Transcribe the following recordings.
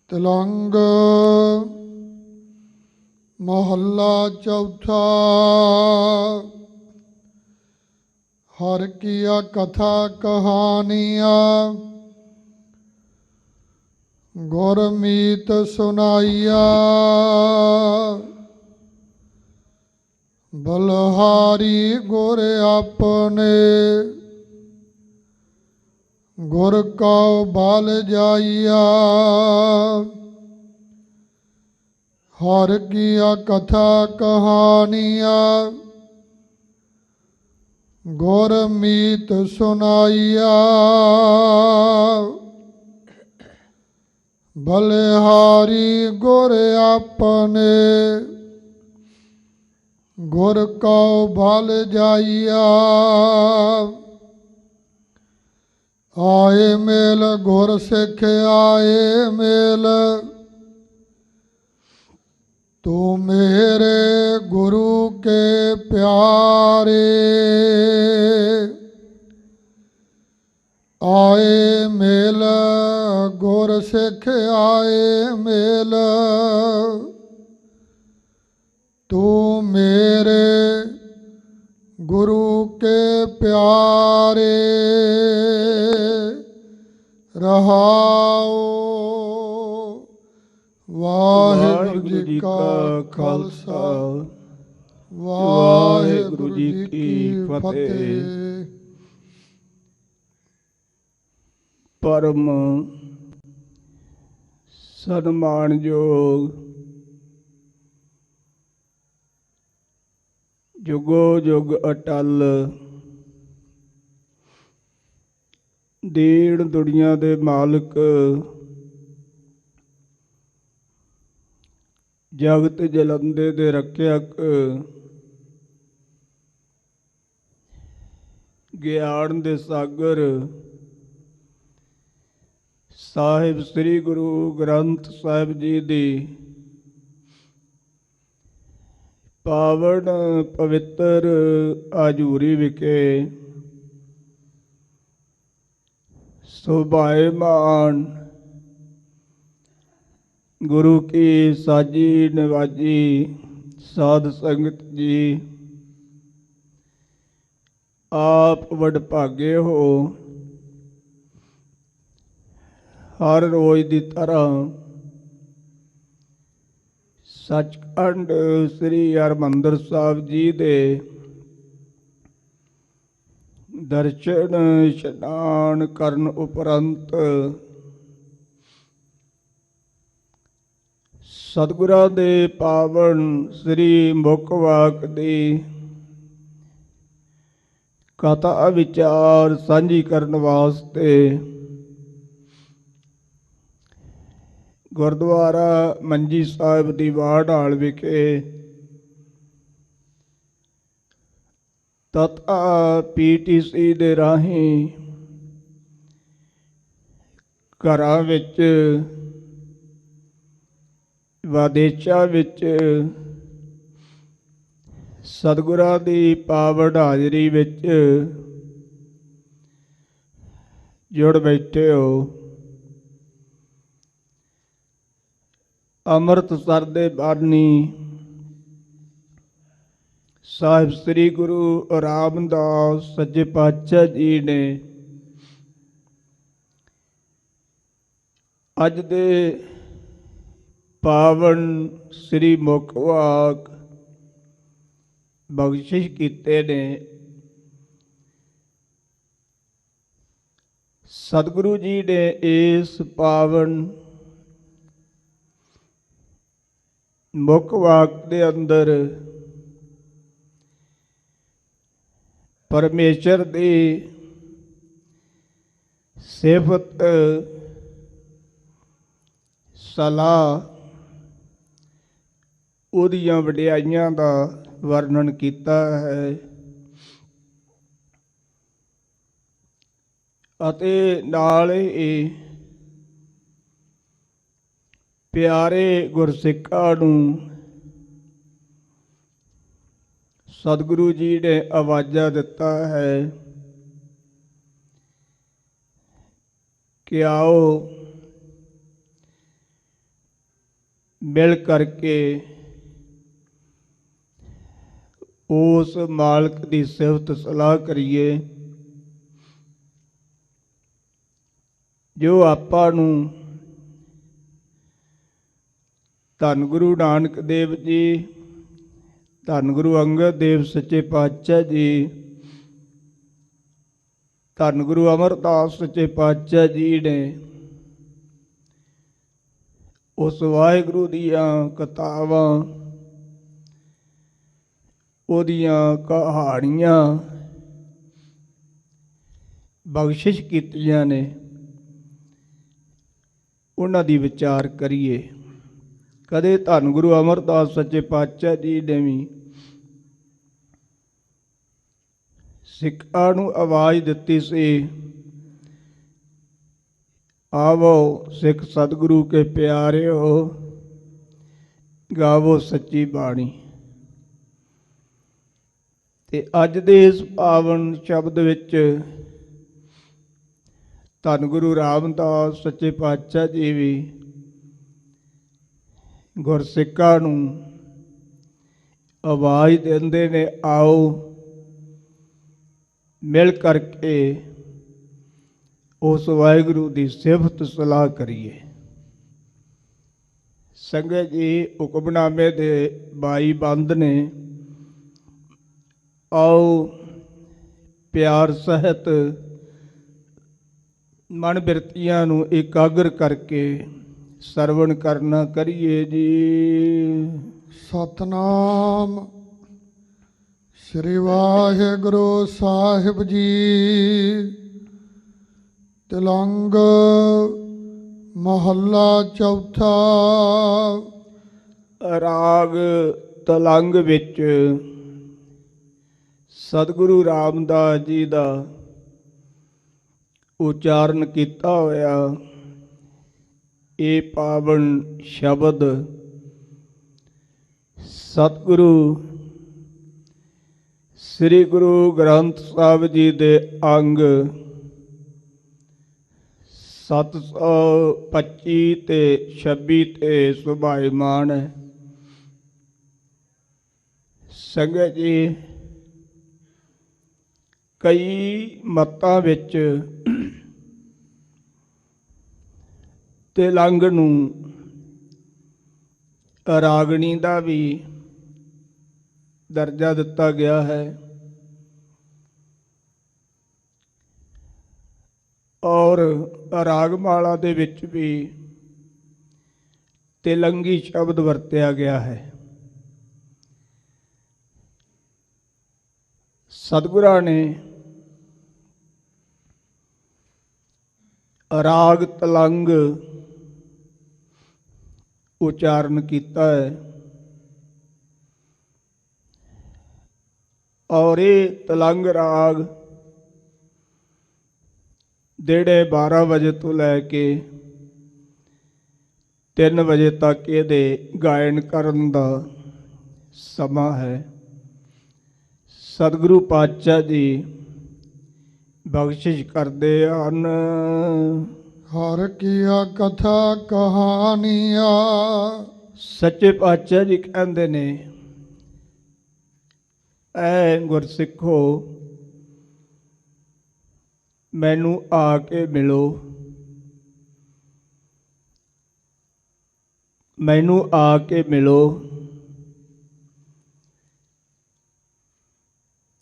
ਤਿਲੰਗ ਮਹੱਲਾ ਚੌਥਾ। ਹਰ ਕੀਆ ਕਥਾ ਕਹਾਣੀਆਂ, ਗੁਰਮੀਤ ਸੁਨਾਈਆ। ਬਲਹਾਰੀ ਗੁਰ ਆਪਣੇ, ਗੁਰ ਕਉ ਬਲ ਜਾਈਆ। ਹਰ ਕੀਆ ਕਥਾ ਕਹਾਣੀਆਂ, ਗੁਰਮੀਤ ਸੁਨਾਈਆ। ਬਲਿਹਾਰੀ ਗੁਰ ਆਪਣੇ, ਗੁਰ ਕਉ ਬਲ ਜਾਈਆ। ਆਏ ਮੇਲ ਗੁਰ ਸਿੱਖ ਆਏ ਮੇਲ, ਤੂੰ ਮੇਰੇ ਗੁਰੂ ਕੇ ਪਿਆਰੇ। ਆਏ ਮੇਲ ਗੁਰ ਸਿੱਖ ਆਏ ਮੇਲ, ਤੂੰ ਮੇਰੇ ਗੁਰੂ ਕੇ ਪਿਆਰੇ। ਰਹਾਉ। ਵਾਹਿਗੁਰੂ ਜੀ ਕਾ ਖਾਲਸਾ, ਵਾਹਿਗੁਰੂ ਜੀ ਕੀ ਫਤਿਹ। ਪਰਮ ਸਨਮਾਨਯੋਗ ਜੁਗੋ ਜੁਗ ਅਟਲ ਦੀਨ ਦੁਨੀਆ ਦੇ ਮਾਲਕ, ਜਗਤ ਜਲੰਦੇ ਦੇ ਰੱਖਿਅਕ, ਗਿਆਨ ਦੇ ਸਾਗਰ ਸਾਹਿਬ ਸ੍ਰੀ ਗੁਰੂ ਗ੍ਰੰਥ ਸਾਹਿਬ ਜੀ ਦੀ ਪਾਵਨ ਪਵਿੱਤਰ ਹਜ਼ੂਰੀ ਵਿਖੇ ਸੁਭਾਏਮਾਨ ਗੁਰੂ ਕੀ ਸਾਜੀ ਨਿਵਾਜੀ ਸਾਧ ਸੰਗਤ ਜੀ, ਆਪ ਵਡਭਾਗੇ ਹੋ। ਹਰ ਰੋਜ਼ ਦੀ ਤਰ੍ਹਾਂ ਸੱਚਖੰਡ ਸ੍ਰੀ ਹਰਿਮੰਦਰ ਸਾਹਿਬ ਜੀ ਦੇ ਦਰਸ਼ਨ ਇਸ਼ਨਾਨ ਕਰਨ ਉਪਰੰਤ ਸਤਿਗੁਰਾਂ ਦੇ ਪਾਵਨ ਸ੍ਰੀ ਮੁੱਖ ਵਾਕ ਦੀ ਕਥਾ ਵਿਚਾਰ ਸਾਂਝੀ ਕਰਨ ਵਾਸਤੇ ਗੁਰਦੁਆਰਾ ਮੰਜੀ ਸਾਹਿਬ ਦੀ ਵਾੜਾਲ ਵਿਖੇ ਤਥਾ PTC ਦੇ ਰਾਹੀਂ ਘਰਾਂ ਵਿੱਚ, ਵਿਦੇਸ਼ਾਂ ਵਿੱਚ ਸਤਿਗੁਰਾਂ ਦੀ ਪਾਵਨ ਹਾਜ਼ਰੀ ਵਿੱਚ ਜੁੜ ਬੈਠੇ ਹੋ। ਅੰਮ੍ਰਿਤਸਰ ਦੇ ਬਾਨੀ ਸਾਹਿਬ ਸ੍ਰੀ ਗੁਰੂ ਰਾਮਦਾਸ ਸੱਚੇ ਪਾਤਸ਼ਾਹ ਜੀ ਨੇ ਅੱਜ ਦੇ ਪਾਵਨ ਸ੍ਰੀ ਮੁੱਖ ਵਾਕ ਬਖਸ਼ਿਸ਼ ਕੀਤੇ ਨੇ। ਸਤਿਗੁਰੂ ਜੀ ਨੇ ਇਸ ਪਾਵਨ ਮੁੱਖ ਵਾਕ ਦੇ ਅੰਦਰ ਪਰਮੇਸ਼ਰ ਦੀ ਸਿਫਤ, ਸਲਾਹ, ਉਹਦੀਆਂ ਵਡਿਆਈਆਂ ਦਾ ਵਰਣਨ ਕੀਤਾ ਹੈ ਅਤੇ ਨਾਲ ਇਹ ਪਿਆਰੇ ਗੁਰਸਿੱਖਾਂ ਨੂੰ ਸਤਿਗੁਰੂ ਜੀ ਨੇ ਆਵਾਜ਼ਾਂ ਦਿੱਤਾ ਹੈ कि आओ मिल करके उस मालक की सिफत सलाह करिए जो ਆਪਾਂ ਨੂੰ ਧੰਨ ਗੁਰੂ ਨਾਨਕ ਦੇਵ ਜੀ, ਧੰਨ ਗੁਰੂ ਅੰਗਦ ਦੇਵ ਸੱਚੇ ਪਾਤਸ਼ਾਹ ਜੀ, ਧੰਨ ਗੁਰੂ ਅਮਰਦਾਸ ਸੱਚੇ ਪਾਤਸ਼ਾਹ ਜੀ ਨੇ ਉਸ ਵਾਹਿਗੁਰੂ ਦੀਆਂ ਕਿਤਾਬਾਂ, ਉਹਦੀਆਂ ਕਹਾਣੀਆਂ ਬਖਸ਼ਿਸ਼ ਕੀਤੀਆਂ ਨੇ। ਉਹਨਾਂ ਦੀ ਵਿਚਾਰ ਕਰੀਏ। ਕਦੇ ਧੰਨ ਗੁਰੂ ਅਮਰਦਾਸ ਸੱਚੇ ਪਾਤਸ਼ਾਹ ਜੀ ਨੇ ਵੀ ਸਿੱਖਾਂ ਨੂੰ ਆਵਾਜ਼ ਦਿੱਤੀ ਸੀ, ਆਵੋ ਸਿੱਖ ਸਤਿਗੁਰੂ ਕੇ ਪਿਆਰਿਓ, ਗਾਵੋ ਸੱਚੀ ਬਾਣੀ। ਤੇ ਅੱਜ ਦੇ ਇਸ ਪਾਵਨ ਸ਼ਬਦ ਵਿੱਚ ਧੰਨ ਗੁਰੂ ਰਾਮਦਾਸ ਸੱਚੇ ਪਾਤਸ਼ਾਹ ਜੀ ਵੀ ਗੁਰਸਿੱਖਾਂ ਨੂੰ ਆਵਾਜ਼ ਦਿੰਦੇ ਨੇ, ਆਓ ਮਿਲ ਕਰਕੇ ਉਸ ਵਾਹਿਗੁਰੂ ਦੀ ਸਿਫਤ ਸਲਾਹ ਕਰੀਏ। ਸੰਗਤ ਜੀ, ਹੁਕਮਨਾਮੇ ਦੇ 22 ਬੰਦ ਨੇ। ਆਓ ਪਿਆਰ ਸਹਿਤ ਮਨ ਬਿਰਤੀਆਂ ਨੂੰ ਇਕਾਗਰ ਕਰਕੇ ਸਰਵਣ ਕਰਨਾ ਕਰੀਏ ਜੀ। ਸਤਨਾਮ ਸ੍ਰੀ ਵਾਹਿਗੁਰੂ ਸਾਹਿਬ ਜੀ। ਤਿਲੰਗ ਮਹੱਲਾ ਚੌਥਾ। ਰਾਗ ਤਲੰਗ ਵਿੱਚ ਸਤਿਗੁਰੂ ਰਾਮਦਾਸ ਜੀ ਦਾ ਉਚਾਰਨ ਕੀਤਾ ਹੋਇਆ ਇਹ ਪਾਵਨ ਸ਼ਬਦ ਸਤਿਗੁਰੂ ਸ੍ਰੀ ਗੁਰੂ ਗ੍ਰੰਥ ਸਾਹਿਬ ਜੀ ਦੇ ਅੰਗ 725 ਤੇ 26 ਤੇ ਸੁਭਾਈਮਾਨ ਹੈ। ਸੰਗਤ ਜੀ, ਕਈ ਮਤਾਂ ਵਿੱਚ ਤਿਲੰਗ ਨੂੰ ਰਾਗਣੀ ਦਾ ਵੀ ਦਰਜਾ ਦਿੱਤਾ ਗਿਆ ਹੈ ਔਰ ਰਾਗਮਾਲਾ ਦੇ ਵਿੱਚ ਵੀ ਤਿਲੰਗੀ ਸ਼ਬਦ ਵਰਤਿਆ ਗਿਆ ਹੈ। ਸਤਿਗੁਰਾਂ ਨੇ ਰਾਗ ਤਲੰਗ ਉਚਾਰਨ ਕੀਤਾ ਹੈ ਔਰ ਇਹ ਤਲੰਗ ਰਾਗ ਡੇਢੇ 12 ਵਜੇ ਤੋਂ ਲੈ ਕੇ 3 ਵਜੇ ਤੱਕ ਇਹਦੇ ਗਾਇਨ ਕਰਨ ਦਾ ਸਮਾਂ ਹੈ। ਸਤਿਗੁਰੂ ਪਾਤਸ਼ਾਹ ਜੀ ਬਖਸ਼ਿਸ਼ ਕਰਦੇ ਹਨ। ਹਰ ਕੀਆ ਕਥਾ ਕਹਾਣੀਆਂ। ਸੱਚੇ ਪਾਤਸ਼ਾਹ ਜੀ ਕਹਿੰਦੇ ਨੇ, ਐ ਗੁਰਸਿੱਖੋ, ਮੈਨੂੰ ਆ ਕੇ ਮਿਲੋ, ਮੈਨੂੰ ਆ ਕੇ ਮਿਲੋ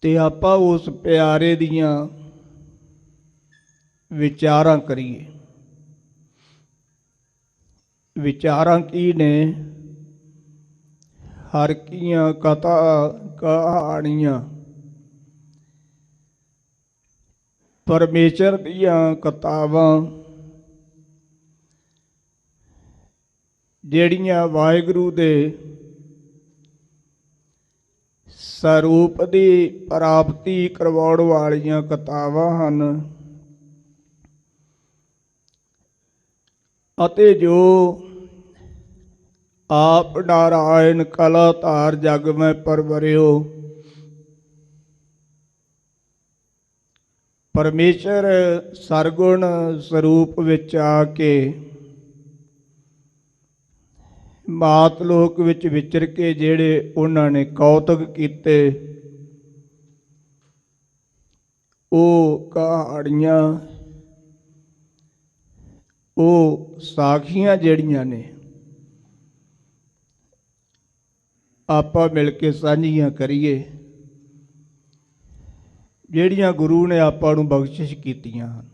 ਤੇ ਆਪਾਂ ਉਸ ਪਿਆਰੇ ਦੀਆਂ ਵਿਚਾਰਾਂ ਕਰੀਏ। ਵਿਚਾਰਾਂ ਕੀ ਨੇ? ਹਰ ਕੀਆਂ ਕਥਾ ਕਹਾਣੀਆਂ, ਪਰਮੇਸ਼ਰ ਦੀਆਂ ਕਿਤਾਬਾਂ ਜਿਹੜੀਆਂ ਵਾਹਿਗੁਰੂ ਦੇ ਸਰੂਪ ਦੀ ਪ੍ਰਾਪਤੀ ਕਰਵਾਉਣ ਵਾਲੀਆਂ ਕਿਤਾਬਾਂ ਹਨ ਅਤੇ ਜੋ ਆਪ ਨਾਰਾਇਣ ਕਲਾ ਧਾਰ ਜਗ ਮੈਂ ਪਰਵਰਿਓ ਪਰਮੇਸ਼ਰ ਸਰਗੁਣ ਸਰੂਪ ਵਿੱਚ ਆ ਕੇ ਮਾਤ ਲੋਕ ਵਿੱਚ ਵਿਚਰ ਕੇ ਜਿਹੜੇ ਉਹਨਾਂ ਨੇ ਕੌਤਕ ਕੀਤੇ, ਉਹ ਕਹਾਣੀਆਂ, ਉਹ ਸਾਖੀਆਂ ਜਿਹੜੀਆਂ ਨੇ ਆਪਾਂ ਮਿਲ ਕੇ ਸਾਂਝੀਆਂ ਕਰੀਏ, ਜਿਹੜੀਆਂ ਗੁਰੂ ਨੇ ਆਪਾਂ ਨੂੰ ਬਖਸ਼ਿਸ਼ ਕੀਤੀਆਂ ਹਨ।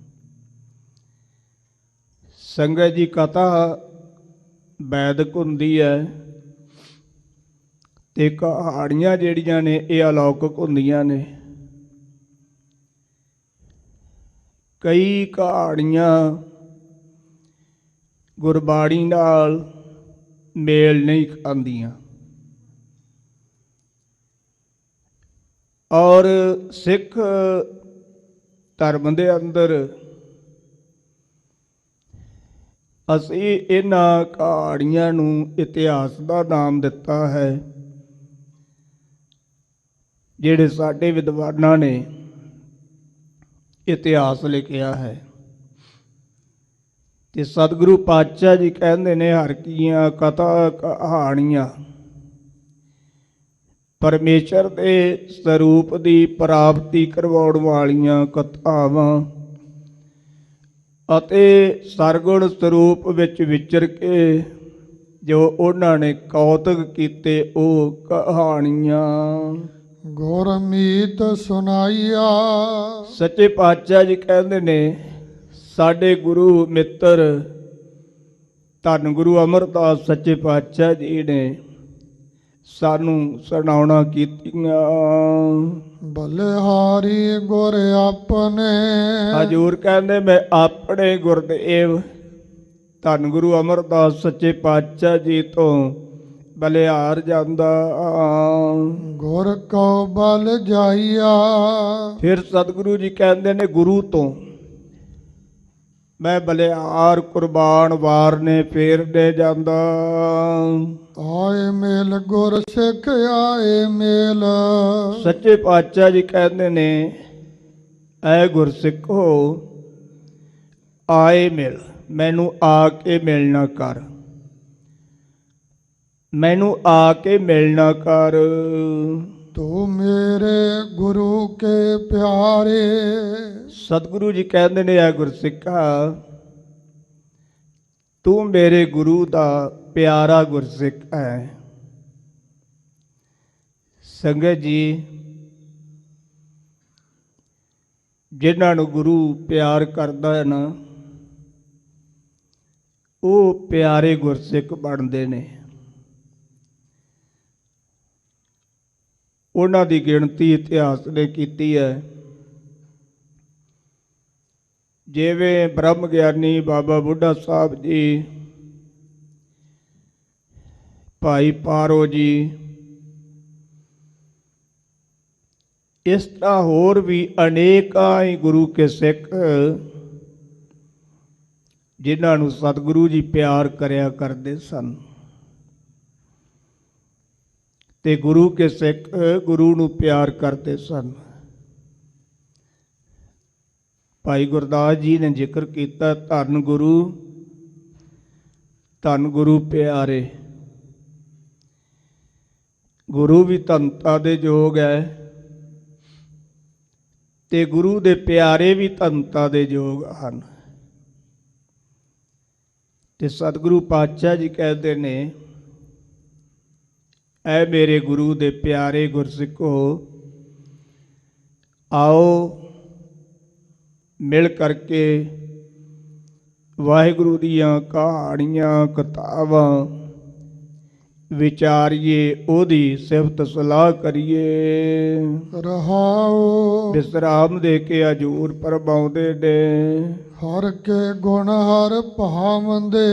ਸੰਗਤ ਜੀ, ਕਥਾ ਵੈਦਿਕ ਹੁੰਦੀ ਹੈ ਤੇ ਕਹਾਣੀਆਂ ਜਿਹੜੀਆਂ ਨੇ ਇਹ ਅਲੌਕਿਕ ਹੁੰਦੀਆਂ ਨੇ। ਕਈ ਕਹਾਣੀਆਂ ਗੁਰਬਾਣੀ ਨਾਲ ਮੇਲ ਨਹੀਂ ਖਾਂਦੀਆਂ, ਔਰ ਸਿੱਖ ਧਰਮ ਦੇ ਅੰਦਰ ਅਸੀਂ ਇਹਨਾਂ ਕਹਾਣੀਆਂ ਨੂੰ ਇਤਿਹਾਸ ਦਾ ਨਾਮ ਦਿੱਤਾ ਹੈ। ਜਿਹੜੇ ਸਾਡੇ ਵਿਦਵਾਨਾਂ ਨੇ ਇਤਿਹਾਸ ਲਿਖਿਆ ਹੈ, ਤੇ ਸਤਿਗੁਰੂ ਪਾਤਸ਼ਾਹ ਜੀ ਕਹਿੰਦੇ ਨੇ, ਹਰ ਕੀਆਂ ਕਥਾ ਕਹਾਣੀਆਂ ਪਰਮੇਸ਼ਰ ਦੇ ਸਰੂਪ ਦੀ ਪ੍ਰਾਪਤੀ ਕਰਵਾਉਣ ਵਾਲੀਆਂ ਕਥਾਵਾਂ ਅਤੇ ਸਰਗੁਣ ਸਰੂਪ ਵਿੱਚ ਵਿਚਰ ਕੇ ਜੋ ਉਹਨਾਂ ਨੇ ਕੌਤਕ ਕੀਤੇ, ਉਹ ਕਹਾਣੀਆਂ ਗੁਰਮੀਤ ਸੁਨਾਈਆ। ਸੱਚੇ ਪਾਤਸ਼ਾਹ ਜੀ ਕਹਿੰਦੇ ਨੇ, ਸਾਡੇ ਗੁਰੂ ਮਿੱਤਰ ਧੰਨ ਗੁਰੂ ਅਮਰਦਾਸ ਸੱਚੇ ਪਾਤਸ਼ਾਹ ਜੀ ਨੇ ਸਾਨੂੰ ਸੁਣਾਉਣਾ ਕੀਤੀਆਂ। ਬਲਿਹਾਰੀ ਗੁਰ ਆਪਣੇ। ਹਜ਼ੂਰ ਕਹਿੰਦੇ, ਮੈਂ ਆਪਣੇ ਗੁਰਦੇਵ ਧੰਨ ਗੁਰੂ ਅਮਰਦਾਸ ਸੱਚੇ ਪਾਤਸ਼ਾਹ ਜੀ ਤੋਂ ਬਲਿਹਾਰ ਜਾਂਦਾ। ਗੁਰ ਕਉ ਬਲ ਜਾਈਆ। ਫਿਰ ਸਤਿਗੁਰੂ ਜੀ ਕਹਿੰਦੇ ਨੇ, ਗੁਰੂ ਤੋਂ ਮੈਂ ਬਲਿਹਾਰ ਕੁਰਬਾਨ ਵਾਰਨੇ ਫੇਰਨੇ ਜਾਂਦਾ। ਆਏ ਮੇਲ ਗੁਰ ਸਿੱਖ ਆਏ ਮੇਲ। ਸੱਚੇ ਪਾਤਸ਼ਾਹ ਜੀ ਕਹਿੰਦੇ ਨੇ, ਐ ਗੁਰਸਿੱਖੋ ਆਏ ਮਿਲ, ਮੈਨੂੰ ਆ ਕੇ ਮਿਲਣਾ ਕਰ, ਮੈਨੂੰ ਆ ਕੇ ਮਿਲਣਾ ਕਰ। ਤੂੰ ਮੇਰੇ ਗੁਰੂ ਕੇ ਪਿਆਰੇ। ਸਤਿਗੁਰੂ ਜੀ ਕਹਿੰਦੇ ਨੇ, ਐ ਗੁਰਸਿੱਖਾ ਤੂੰ ਮੇਰੇ ਗੁਰੂ ਦਾ ਪਿਆਰਾ ਗੁਰਸਿੱਖ ਹੈ। ਸੰਗਤ ਜੀ, ਜਿਨ੍ਹਾਂ ਨੂੰ ਗੁਰੂ ਪਿਆਰ ਕਰਦਾ ਹੈ ਨਾ, ਉਹ ਪਿਆਰੇ ਗੁਰਸਿੱਖ ਬਣਦੇ ਨੇ। ਉਹਨਾਂ ਦੀ ਗਿਣਤੀ ਇਤਿਹਾਸ ਨੇ ਕੀਤੀ ਹੈ। ਜਿਵੇਂ ਬ੍ਰਹਮ ਗਿਆਨੀ ਬਾਬਾ ਬੁੱਢਾ ਸਾਹਿਬ ਜੀ, ਭਾਈ ਪਾਰੋ ਜੀ, ਇਸ ਤਰ੍ਹਾਂ ਹੋਰ ਵੀ ਅਨੇਕਾਂ ਹੀ ਗੁਰੂ ਕੇ ਸਿੱਖ ਜਿਨ੍ਹਾਂ ਨੂੰ ਸਤਿਗੁਰੂ ਜੀ ਪਿਆਰ ਕਰਿਆ ਕਰਦੇ ਸਨ। ਤੇ ਗੁਰੂ ਕੇ ਸਿੱਖ ਗੁਰੂ ਨੂੰ ਪਿਆਰ ਕਰਦੇ ਸਨ। ਭਾਈ ਗੁਰਦਾਸ ਜੀ ਨੇ ਜ਼ਿਕਰ ਕੀਤਾ, ਧੰਨ ਗੁਰੂ ਪਿਆਰੇ। ਗੁਰੂ ਵੀ ਧੰਨਤਾ ਦੇ ਯੋਗ ਹੈ ਤੇ ਗੁਰੂ ਦੇ ਪਿਆਰੇ ਵੀ ਧੰਨਤਾ ਦੇ ਯੋਗ ਹਨ। ਤੇ ਸਤਿਗੁਰੂ ਪਾਤਸ਼ਾਹ ਜੀ ਕਹਿੰਦੇ ਨੇ, ਐ ਮੇਰੇ ਗੁਰੂ ਦੇ ਪਿਆਰੇ ਗੁਰਸਿੱਖੋ, ਆਓ ਮਿਲ ਕਰਕੇ ਵਾਹਿਗੁਰੂ ਦੀਆਂ ਕਹਾਣੀਆਂ ਕਥਾਵਾਂ ਵਿਚਾਰੀਏ, ਉਹਦੀ ਸਿਫਤ ਸਲਾਹ ਕਰੀਏ। ਰਹਾਉ ਵਿਸਰਾਮ ਦੇ ਕੇ ਹਜ਼ੂਰ ਪਰਮਾਉਂਦੇ ਨੇ, ਹਰ ਕੇ ਗੁਣ ਹਰ ਭਾਵੰਦੇ।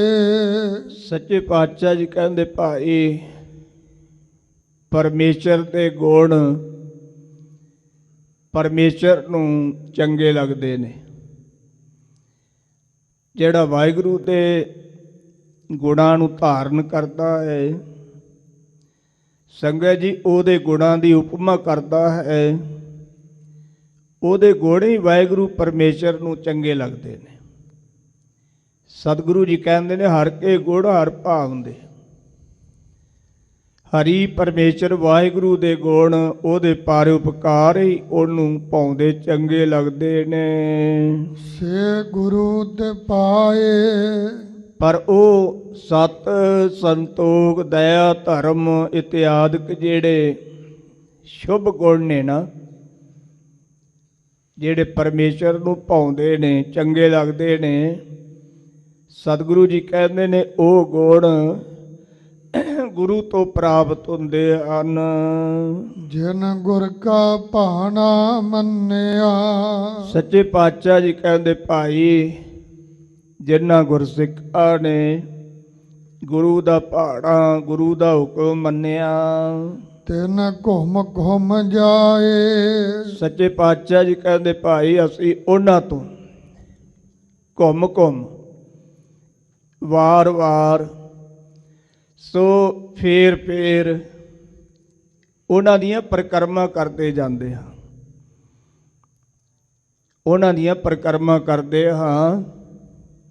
ਸੱਚੇ ਪਾਤਸ਼ਾਹ ਜੀ ਕਹਿੰਦੇ, ਭਾਈ ਪਰਮੇਸ਼ਰ ਦੇ ਗੁਣ ਪਰਮੇਸ਼ਰ ਨੂੰ ਚੰਗੇ ਲੱਗਦੇ ਨੇ। ਜਿਹੜਾ ਵਾਹਿਗੁਰੂ ਦੇ ਗੁਣਾਂ ਨੂੰ ਧਾਰਨ ਕਰਦਾ ਹੈ, ਸੰਗਤ ਜੀ, ਉਹਦੇ ਗੁਣਾਂ ਦੀ ਉਪਮਾ ਕਰਦਾ ਹੈ, ਉਹਦੇ ਗੁਣ ਹੀ ਵਾਹਿਗੁਰੂ ਪਰਮੇਸ਼ਰ ਨੂੰ ਚੰਗੇ ਲੱਗਦੇ ਨੇ। ਸਤਿਗੁਰੂ ਜੀ ਕਹਿੰਦੇ ਨੇ ਹਰ ਕੇ ਗੁਣ ਹਰ ਭਾਉਂਦੇ। ਹਰੀ ਪਰਮੇਸ਼ਰ ਵਾਹਿਗੁਰੂ ਦੇ ਗੁਣ ਉਹਦੇ ਪਰਉਪਕਾਰ ਹੀ ਉਹਨੂੰ ਪਾਉਂਦੇ ਚੰਗੇ ਲੱਗਦੇ ਨੇ। ਸੇ ਗੁਰੂ ਤੇ ਪਾਏ ਪਰ ਉਹ ਸਤ ਸੰਤੋਖ ਦਇਆ ਧਰਮ ਇਤਿਆਦਿਕ ਜਿਹੜੇ ਸ਼ੁਭ ਗੁਣ ਨੇ ਨਾ, ਜਿਹੜੇ ਪਰਮੇਸ਼ਰ ਨੂੰ ਭਾਉਂਦੇ ਨੇ ਚੰਗੇ ਲੱਗਦੇ ਨੇ, ਸਤਿਗੁਰੂ ਜੀ ਕਹਿੰਦੇ ਨੇ ਉਹ ਗੁਣ ਗੁਰੂ ਤੋਂ ਪ੍ਰਾਪਤ ਹੁੰਦੇ ਹਨ। ਜਿਨ ਗੁਰ ਕਾ ਭਾਣਾ ਮੰਨਿਆ। ਸੱਚੇ ਪਾਤਸ਼ਾਹ ਜੀ ਕਹਿੰਦੇ ਭਾਈ ਜਿਨ੍ਹਾਂ ਗੁਰਸਿੱਖਾਂ ਨੇ ਗੁਰੂ ਦਾ ਭਾਣਾ ਗੁਰੂ ਦਾ ਹੁਕਮ ਮੰਨਿਆ, ਤਿਨ ਘੁੰਮ ਘੁੰਮ ਜਾਏ। ਸੱਚੇ ਪਾਤਸ਼ਾਹ ਜੀ ਕਹਿੰਦੇ ਭਾਈ ਅਸੀਂ ਉਹਨਾਂ ਤੋਂ ਘੁੰਮ ਘੁੰਮ ਵਾਰ ਵਾਰ ਸੋ ਫੇਰ ਫੇਰ ਉਹਨਾਂ ਦੀਆਂ ਪਰਿਕਰਮਾ ਕਰਦੇ ਜਾਂਦੇ ਹਾਂ, ਉਹਨਾਂ ਦੀਆਂ ਪਰਿਕਰਮਾ ਕਰਦੇ ਹਾਂ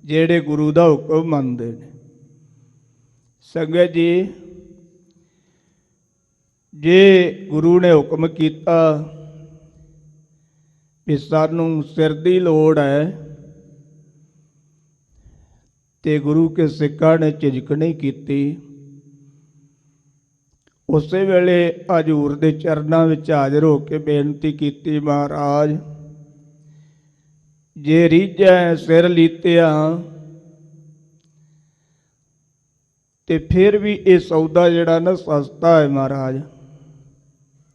ਜਿਹੜੇ ਗੁਰੂ ਦਾ ਹੁਕਮ ਮੰਨਦੇ ਨੇ। ਸੰਗਤ ਜੀ, ਜੇ ਗੁਰੂ ਨੇ ਹੁਕਮ ਕੀਤਾ ਵੀ ਸਾਨੂੰ ਸਿਰ ਦੀ ਲੋੜ ਹੈ ਤੇ ਗੁਰੂ ਕੇ ਸਿੱਖਾਂ ਨੇ ਝਿਜਕ ਨਹੀਂ ਕੀਤੀ। ਉਸੇ ਵੇਲੇ ਹਜ਼ੂਰ ਦੇ ਚਰਨਾਂ ਵਿੱਚ ਹਾਜ਼ਰ ਹੋ ਕੇ ਬੇਨਤੀ ਕੀਤੀ, ਮਹਾਰਾਜ ਜੇ ਰੀਝੈ ਸਿਰ ਲੀਤਿਆ ਤੇ ਫਿਰ ਵੀ ਇਹ ਸੌਦਾ ਜਿਹੜਾ ਨਾ ਸਸਤਾ ਹੈ ਮਹਾਰਾਜ।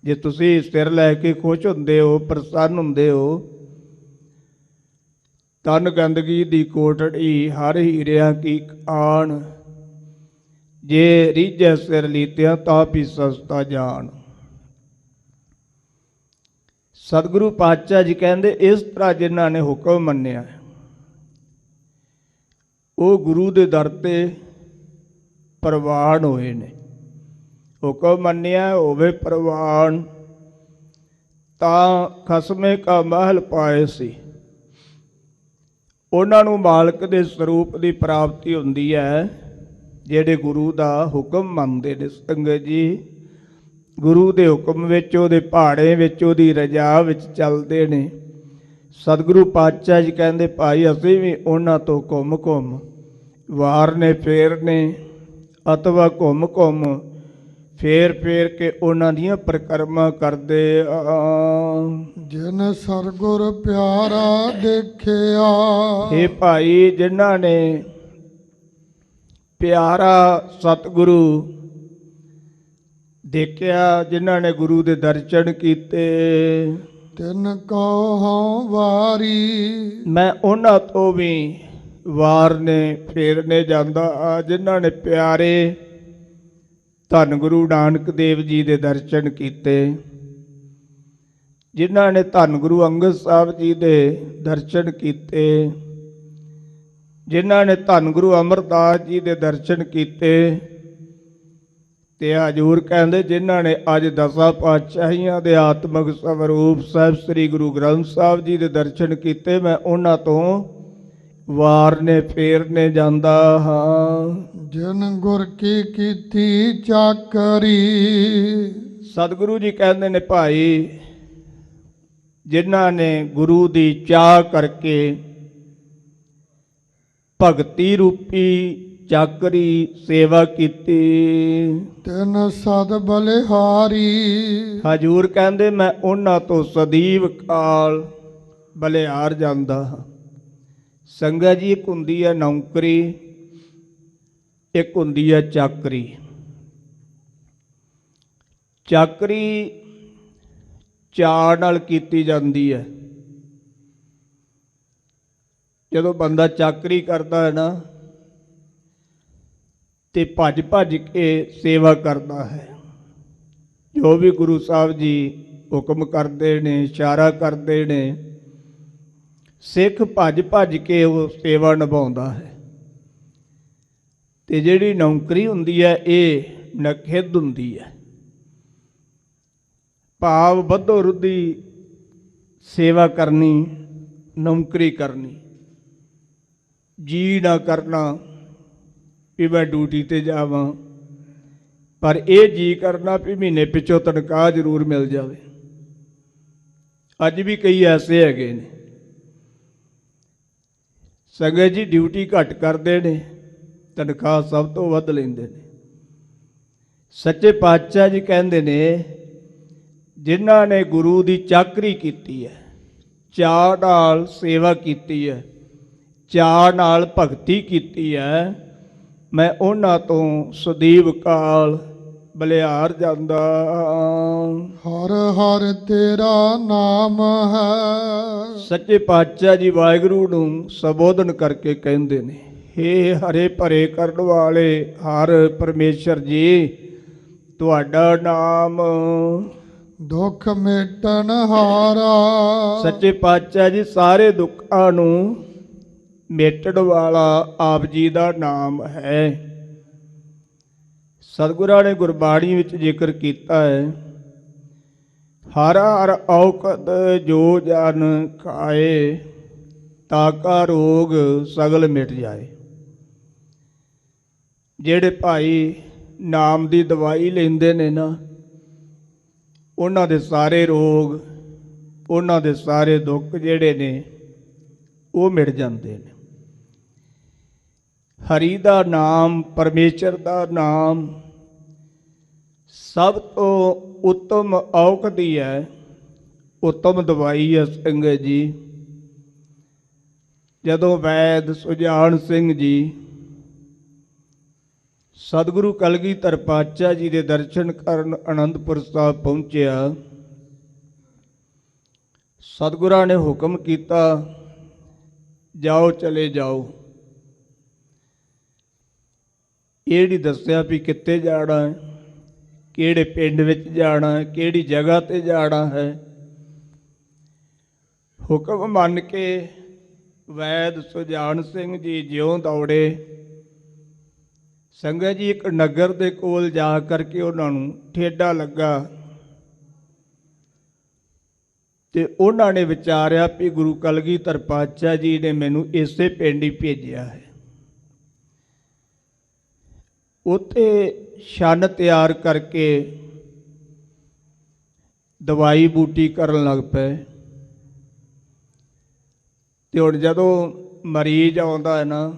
ਜੇ ਤੁਸੀਂ ਸਿਰ ਲੈ ਕੇ ਖੁਸ਼ ਹੁੰਦੇ ਹੋ, ਪ੍ਰਸੰਨ ਹੁੰਦੇ ਹੋ, ਤਨ ਗੰਦਗੀ ਦੀ ਕੋਟੜੀ ਹਰ ਹੀਰਿਆਂ ਕੀ ਆਣ, ਜੇ ਰੀਝੈ ਸਿਰ ਲੀਤਿਆ ਤਾਂ ਵੀ ਸਸਤਾ ਜਾਣ। ਸਤਿਗੁਰੂ ਪਾਤਸ਼ਾਹ ਜੀ ਕਹਿੰਦੇ ਇਸ ਤਰ੍ਹਾਂ ਜਿਨ੍ਹਾਂ ਨੇ ਹੁਕਮ ਮੰਨਿਆ ਉਹ ਗੁਰੂ ਦੇ ਦਰ ਤੇ ਪ੍ਰਵਾਨ ਹੋਏ ਨੇ। ਹੁਕਮ ਮੰਨਿਆ ਹੋਵੇ ਪ੍ਰਵਾਨ ਤਾਂ ਖਸਮੇ ਕਾ ਮਹਿਲ ਪਾਏ ਸੀ। ਉਹਨਾਂ ਨੂੰ ਮਾਲਕ ਦੇ ਸਰੂਪ ਦੀ ਪ੍ਰਾਪਤੀ ਹੁੰਦੀ ਹੈ ਜਿਹੜੇ ਗੁਰੂ ਦਾ ਹੁਕਮ ਮੰਨਦੇ ਨੇ। ਸੰਗਤ ਜੀ, ਗੁਰੂ ਦੇ ਹੁਕਮ ਵਿੱਚ, ਉਹਦੇ ਪਹਾੜੇ ਵਿੱਚ, ਉਹਦੀ ਰਜਾ ਵਿੱਚ ਚੱਲਦੇ ਨੇ। ਸਤਿਗੁਰੂ ਪਾਤਸ਼ਾਹ ਜੀ ਕਹਿੰਦੇ ਭਾਈ ਅਸੀਂ ਵੀ ਉਹਨਾਂ ਤੋਂ ਘੁੰਮ ਘੁੰਮ ਵਾਰ ਨੇ ਫੇਰ ਨੇ ਅਥਵਾ ਘੁੰਮ ਘੁੰਮ ਫੇਰ ਫੇਰ ਕੇ ਉਹਨਾਂ ਦੀਆਂ ਪਰਿਕਰਮਾ ਕਰਦੇ। ਜਿਨ ਸਰਗੁਰ ਪਿਆਰਾ ਦੇਖਿਆ। ਇਹ ਭਾਈ ਜਿਨ੍ਹਾਂ ਨੇ ਪਿਆਰਾ ਸਤਿਗੁਰੂ ਦੇਖਿਆ, ਜਿਨ੍ਹਾਂ ਨੇ ਗੁਰੂ ਦੇ ਦਰਸ਼ਨ ਕੀਤੇ, ਤਿਨ ਕੋ ਹਉ ਵਾਰੀ। ਮੈਂ ਉਹਨਾਂ ਤੋਂ ਵੀ ਵਾਰ ਨੇ ਫੇਰਨੇ ਜਾਂਦਾ। ਜਿਨ੍ਹਾਂ ਨੇ ਪਿਆਰੇ ਧੰਨ ਗੁਰੂ ਨਾਨਕ ਦੇਵ ਜੀ ਦੇ ਦਰਸ਼ਨ ਕੀਤੇ, ਜਿਨ੍ਹਾਂ ਨੇ ਧੰਨ ਗੁਰੂ ਅੰਗਦ ਸਾਹਿਬ ਜੀ ਦੇ ਦਰਸ਼ਨ ਕੀਤੇ, ਜਿਨ੍ਹਾਂ ਨੇ ਧੰਨ ਗੁਰੂ ਅਮਰਦਾਸ ਜੀ ਦੇ ਦਰਸ਼ਨ ਕੀਤੇ, ਤੇ ਹਜ਼ੂਰ ਕਹਿੰਦੇ ਜਿਨ੍ਹਾਂ ਨੇ ਅੱਜ ਦਸਾਂ ਪਾਤਸ਼ਾਹੀਆਂ ਦੇ ਆਤਮਿਕ ਸਵਰੂਪ ਸਾਹਿਬ ਸ੍ਰੀ ਗੁਰੂ ਗ੍ਰੰਥ ਸਾਹਿਬ ਜੀ ਦੇ ਦਰਸ਼ਨ ਕੀਤੇ, ਮੈਂ ਉਹਨਾਂ ਤੋਂ ਵਾਰ ਨੇ ਫੇਰਨੇ ਜਾਂਦਾ ਹਾਂ। ਜਿਨ ਗੁਰ ਕੀ ਕੀਤੀ ਚਾਕਰੀ। ਸਤਿਗੁਰੂ ਜੀ ਕਹਿੰਦੇ ਨੇ ਭਾਈ ਜਿਨ੍ਹਾਂ ਨੇ ਗੁਰੂ ਦੀ ਚਾਹ ਕਰਕੇ ਭਗਤੀ ਰੂਪੀ ਚਾਕਰੀ ਸੇਵਾ ਕੀਤੀ, ਤਿਨ ਸਦ ਬਲਿਹਾਰੀ। ਹਜ਼ੂਰ ਕਹਿੰਦੇ ਮੈਂ ਉਹਨਾਂ ਤੋਂ ਸਦੀਵ ਕਾਲ ਬਲਿਹਾਰ ਜਾਂਦਾ ਹਾਂ। ਸੰਗਤ ਜੀ, ਇੱਕ ਹੁੰਦੀ ਹੈ ਨੌਕਰੀ, ਇੱਕ ਹੁੰਦੀ ਹੈ ਚਾਕਰੀ। ਚਾਕਰੀ ਚਾਅ ਨਾਲ ਕੀਤੀ ਜਾਂਦੀ ਹੈ। ਜਦੋਂ ਬੰਦਾ ਚਾਕਰੀ ਕਰਦਾ ਹੈ ਨਾ ਤੇ ਭੱਜ ਭੱਜ ਕੇ ਸੇਵਾ ਕਰਦਾ ਹੈ। ਜੋ ਵੀ ਗੁਰੂ ਸਾਹਿਬ ਜੀ ਹੁਕਮ ਕਰਦੇ ਨੇ, ਇਸ਼ਾਰਾ ਕਰਦੇ ਨੇ, ਸਿੱਖ ਭੱਜ ਭੱਜ ਕੇ ਉਹ ਸੇਵਾ ਨਿਭਾਉਂਦਾ ਹੈ। ਤੇ ਜਿਹੜੀ ਨੌਕਰੀ ਹੁੰਦੀ ਹੈ ਇਹ ਨਖਿੱਧ ਹੁੰਦੀ ਹੈ, ਭਾਵ ਬੱਧੋ ਰੁੱਧੀ ਸੇਵਾ ਕਰਨੀ, ਨੌਕਰੀ ਕਰਨੀ, ਜੀ ਨਾ ਕਰਨਾ ਵੀ ਮੈਂ ਡਿਊਟੀ ਤੇ ਜਾਵਾਂ, ਪਰ ਇਹ ਜੀ ਕਰਨਾ ਵੀ ਮਹੀਨੇ ਪਿੱਛੋਂ ਤਨਖਾਹ ਜ਼ਰੂਰ ਮਿਲ ਜਾਵੇ। ਅੱਜ ਵੀ ਕਈ ਐਸੇ ਹੈਗੇ ਨੇ ਸੰਗਤ ਜੀ, ਡਿਊਟੀ ਘੱਟ ਕਰਦੇ ਨੇ, ਤਨਖਾਹ ਸਭ ਤੋਂ ਵੱਧ ਲੈਂਦੇ ਨੇ। ਸੱਚੇ ਪਾਤਸ਼ਾਹ ਜੀ ਕਹਿੰਦੇ ਨੇ, ਜਿਨ੍ਹਾਂ ਨੇ ਗੁਰੂ ਦੀ ਚਾਕਰੀ ਕੀਤੀ ਹੈ, ਚਾਅ ਨਾਲ ਸੇਵਾ ਕੀਤੀ ਹੈ, ਚਾਅ ਨਾਲ ਭਗਤੀ ਕੀਤੀ ਹੈ, ਮੈਂ ਉਹਨਾਂ ਤੋਂ ਸਦੀਵ ਕਾਲ ਬਲਿਹਾਰ ਜਾਂਦਾ। ਹਰ ਹਰ ਤੇਰਾ ਨਾਮ ਹੈ। ਸੱਚੇ ਪਾਤਸ਼ਾਹ ਜੀ ਵਾਹਿਗੁਰੂ ਨੂੰ ਸੰਬੋਧਨ ਕਰਕੇ ਕਹਿੰਦੇ ਨੇ, ਹੇ ਹਰੇ ਭਰੇ ਕਰਨ ਵਾਲੇ ਹਰ ਪਰਮੇਸ਼ਰ ਜੀ, ਤੁਹਾਡਾ ਨਾਮ ਦੁੱਖ ਮਿਟਣ ਹਾਰਾ। ਸੱਚੇ ਪਾਤਸ਼ਾਹ ਜੀ ਸਾਰੇ ਦੁੱਖਾਂ ਨੂੰ ਮੇਟਣ ਵਾਲਾ ਆਪ ਜੀ ਦਾ ਨਾਮ ਹੈ। ਸਤਿਗੁਰਾਂ ਨੇ ਗੁਰਬਾਣੀ ਵਿੱਚ ਜ਼ਿਕਰ ਕੀਤਾ ਹੈ, ਹਰ ਹਰ ਔਖਦ ਜੋ ਜਨ ਖਾਏ, ਤਾਕਾ ਰੋਗ ਸਗਲ ਮਿਟ ਜਾਏ। ਜਿਹੜੇ ਭਾਈ ਨਾਮ ਦੀ ਦਵਾਈ ਲੈਂਦੇ ਨੇ ਨਾ, ਉਹਨਾਂ ਦੇ ਸਾਰੇ ਰੋਗ, ਉਹਨਾਂ ਦੇ ਸਾਰੇ ਦੁੱਖ ਜਿਹੜੇ ਨੇ ਉਹ ਮਿਟ ਜਾਂਦੇ ਨੇ। ਹਰੀ ਦਾ ਨਾਮ, ਪਰਮੇਸ਼ਰ ਦਾ ਨਾਮ ਸਭ ਤੋਂ ਉੱਤਮ ਔਖਦੀ ਹੈ, ਉੱਤਮ ਦਵਾਈ ਹੈ ਸੰਗਤ ਜੀ। ਜਦੋਂ ਵੈਦ ਸੁਜਾਨ ਸਿੰਘ ਜੀ ਸਤਿਗੁਰੂ ਕਲਗੀਧਰ ਪਾਤਸ਼ਾਹ ਜੀ ਦੇ ਦਰਸ਼ਨ ਕਰਨ ਅਨੰਦਪੁਰ ਸਾਹਿਬ ਪਹੁੰਚਿਆ, ਸਤਿਗੁਰਾਂ ਨੇ ਹੁਕਮ ਕੀਤਾ, ਜਾਓ ਚਲੇ ਜਾਓ। ਇਹ ਨਹੀਂ ਦੱਸਿਆ ਵੀ ਕਿੱਥੇ ਜਾਣਾ ਹੈ, ਕਿਹੜੇ ਪਿੰਡ ਵਿੱਚ ਜਾਣਾ ਹੈ, ਕਿਹੜੀ ਜਗ੍ਹਾ ਤੇ ਜਾਣਾ ਹੈ। ਹੁਕਮ ਮੰਨ ਕੇ ਵੈਦ ਸੁਜਾਨ ਸਿੰਘ ਜੀ ਜਿਉਂ ਦੌੜੇ। ਸੰਗਤ ਜੀ, ਇੱਕ ਨਗਰ ਦੇ ਕੋਲ ਜਾ ਕਰਕੇ ਉਹਨਾਂ ਨੂੰ ਠੇਡਾ ਲੱਗਾ ਤੇ ਉਹਨਾਂ ਨੇ ਵਿਚਾਰਿਆ ਵੀ ਗੁਰੂ ਕਲਗੀਧਰ ਪਾਤਸ਼ਾਹ ਜੀ ਨੇ ਮੈਨੂੰ ਇਸੇ ਪਿੰਡ ਹੀ ਭੇਜਿਆ ਹੈ। ਉੱਥੇ ਛੰਨ ਤਿਆਰ ਕਰਕੇ ਦਵਾਈ ਬੂਟੀ ਕਰਨ ਲੱਗ ਪਏ। ਤੇ ਹੁਣ ਜਦੋਂ ਮਰੀਜ਼ ਆਉਂਦਾ ਹੈ ਨਾ,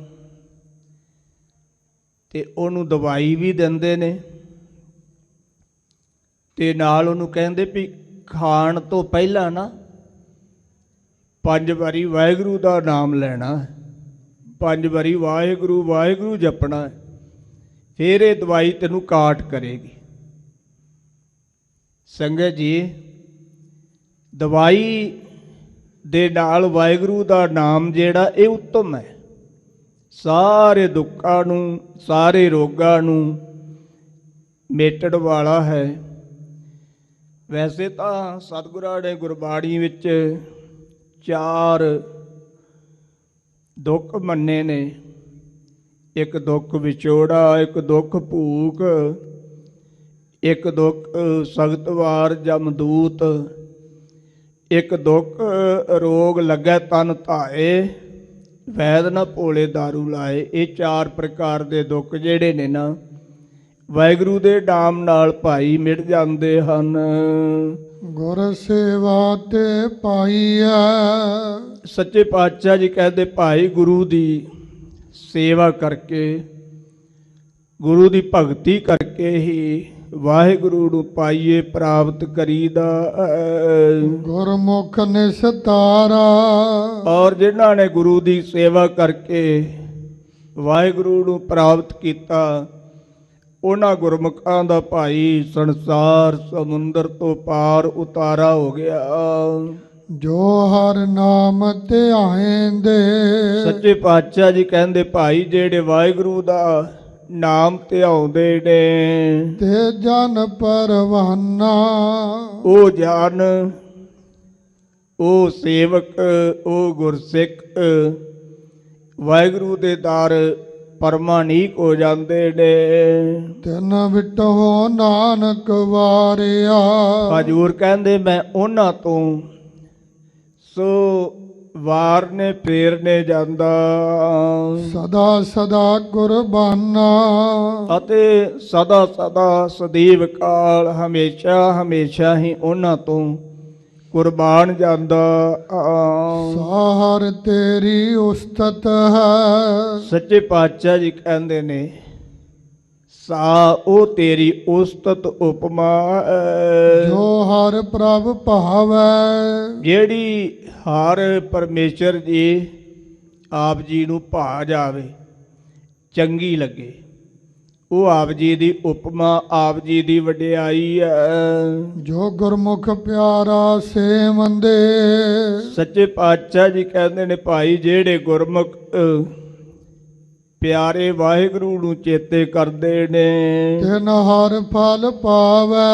ਤੇ ਉਹਨੂੰ ਦਵਾਈ ਵੀ ਦਿੰਦੇ ਨੇ ਤੇ ਨਾਲ ਉਹਨੂੰ ਕਹਿੰਦੇ ਵੀ ਖਾਣ ਤੋਂ ਪਹਿਲਾਂ ਨਾ 5 ਵਾਰੀ ਵਾਹਿਗੁਰੂ ਦਾ ਨਾਮ ਲੈਣਾ, 5 ਵਾਰੀ ਵਾਹਿਗੁਰੂ ਵਾਹਿਗੁਰੂ ਜਪਣਾ, ਫਿਰ ਇਹ ਦਵਾਈ ਤੈਨੂੰ ਕਾਟ ਕਰੇਗੀ। ਸੰਗਤ ਜੀ, ਦਵਾਈ ਦੇ ਨਾਲ ਵਾਹਿਗੁਰੂ ਦਾ ਨਾਮ ਜਿਹੜਾ ਇਹ ਉੱਤਮ ਹੈ, ਸਾਰੇ ਦੁੱਖਾਂ ਨੂੰ, ਸਾਰੇ ਰੋਗਾਂ ਨੂੰ ਮੇਟਣ ਵਾਲਾ ਹੈ। ਵੈਸੇ ਤਾਂ ਸਤਿਗੁਰਾਂ ਨੇ ਗੁਰਬਾਣੀ ਵਿੱਚ 4 ਦੁੱਖ ਮੰਨੇ ਨੇ, ਇੱਕ ਦੁੱਖ ਵਿਛੋੜਾ, ਇੱਕ ਦੁੱਖ ਭੂਖ, ਇੱਕ ਦੁੱਖ ਸਖਤ ਵਾਰ ਜਮਦੂਤ, ਇੱਕ ਦੁੱਖ ਰੋਗ ਲੱਗੈ ਤਨ ਧਾਏ, ਵੈਦ ਨਾ ਭੋਲੇ ਦਾਰੂ ਲਾਏ। ਇਹ 4 ਪ੍ਰਕਾਰ ਦੇ ਦੁੱਖ ਜਿਹੜੇ ਨੇ ਨਾ, ਵਾਹਿਗੁਰੂ ਦੇ ਨਾਮ ਨਾਲ ਭਾਈ ਮਿਟ ਜਾਂਦੇ ਹਨ। ਗੁਰ ਸੇਵਾ ਤੇ ਪਾਈਐ। ਸੱਚੇ ਪਾਤਸ਼ਾਹ ਜੀ ਕਹਿੰਦੇ, ਭਾਈ ਗੁਰੂ ਦੀ ਸੇਵਾ ਕਰਕੇ, ਗੁਰੂ ਦੀ ਭਗਤੀ ਕਰਕੇ ਹੀ ਵਾਹਿਗੁਰੂ ਨੂੰ ਪਾਈਏ ਪ੍ਰਾਪਤ ਕਰੀਦਾ। ਗੁਰਮੁਖ ਨਿਸਤਾਰਾ। ਔਰ ਜਿਨ੍ਹਾਂ ਨੇ ਗੁਰੂ ਦੀ ਸੇਵਾ ਕਰਕੇ ਵਾਹਿਗੁਰੂ ਨੂੰ ਪ੍ਰਾਪਤ ਕੀਤਾ, ਉਹਨਾਂ ਗੁਰਮੁਖਾਂ ਦਾ ਭਾਈ ਸੰਸਾਰ ਸਮੁੰਦਰ ਤੋਂ ਪਾਰ ਉਤਾਰਾ ਹੋ ਗਿਆ। ਜੋ ਹਰ ਨਾਮ ਧਿਆਇਂਦੇ। ਸੱਚੇ ਪਾਤਸ਼ਾਹ ਜੀ ਕਹਿੰਦੇ, ਭਾਈ ਜਿਹੜੇ ਵਾਹਿਗੁਰੂ ਦਾ ਨਾਮ ਧਿਆਉਂਦੇ ਨੇ, ਤੇ ਜਨ ਪਰਵਾਨਾ। ਉਹ ਜਨ, ਉਹ ਸੇਵਕ, ਉਹ ਗੁਰਸਿੱਖ ਵਾਹਿਗੁਰੂ ਦੇ ਦਰ ਪਰਮਾਨੀਕ ਹੋ ਜਾਂਦੇ ਨੇ। ਤਿਨ ਵਿਟੋ ਨਾਨਕ ਵਾਰਿਆ। ਹਜ਼ੂਰ ਕਹਿੰਦੇ, ਮੈਂ ਉਹਨਾਂ ਤੋਂ ਸੋ ਵਾਰ ਨੇ ਫੇਰ ਨੇ ਜਾਂਦਾ, ਸਦਾ ਸਦਾ ਕੁਰਬਾਨਾ। ਅਤੇ ਸਦਾ ਸਦਾ ਸਦੀਵ ਕਾਲ ਹਮੇਸ਼ਾ ਹਮੇਸ਼ਾ ਹੀ ਉਹਨਾਂ ਤੋਂ ਕੁਰਬਾਨ ਜਾਂਦਾ। ਸਾਹਰ ਤੇਰੀ ਉਸਤਤ ਹੈ। ਸੱਚੇ ਪਾਤਸ਼ਾਹ ਜੀ ਕਹਿੰਦੇ ਨੇ, ਸਾ ਉਹ ਤੇਰੀ ਉਸਤਤ ਉਪਮਾ ਹੈ, ਜੋ ਹਰ ਪ੍ਰਭ ਭਾਵੈ। ਜਿਹੜੀ ਹਰ ਪਰਮੇਸ਼ਰ ਜੀ ਆਪ ਜੀ ਨੂੰ ਭਾ ਜਾਵੇ, ਚੰਗੀ ਲੱਗੇ, ਉਹ ਆਪ ਜੀ ਦੀ ਉਪਮਾ, ਆਪ ਜੀ ਦੀ ਵਡਿਆਈ ਹੈ। ਜੋ ਗੁਰਮੁਖ ਪਿਆਰਾ ਸੇ ਮੰਦੇ। ਸੱਚੇ ਪਾਤਸ਼ਾਹ ਜੀ ਕਹਿੰਦੇ ਨੇ, ਭਾਈ ਜਿਹੜੇ ਗੁਰਮੁਖ ਪਿਆਰੇ ਵਾਹਿਗੁਰੂ ਨੂੰ ਚੇਤੇ ਕਰਦੇ ਨੇ, ਤਿਨ ਹਰ ਫਲ ਪਾਵੈ।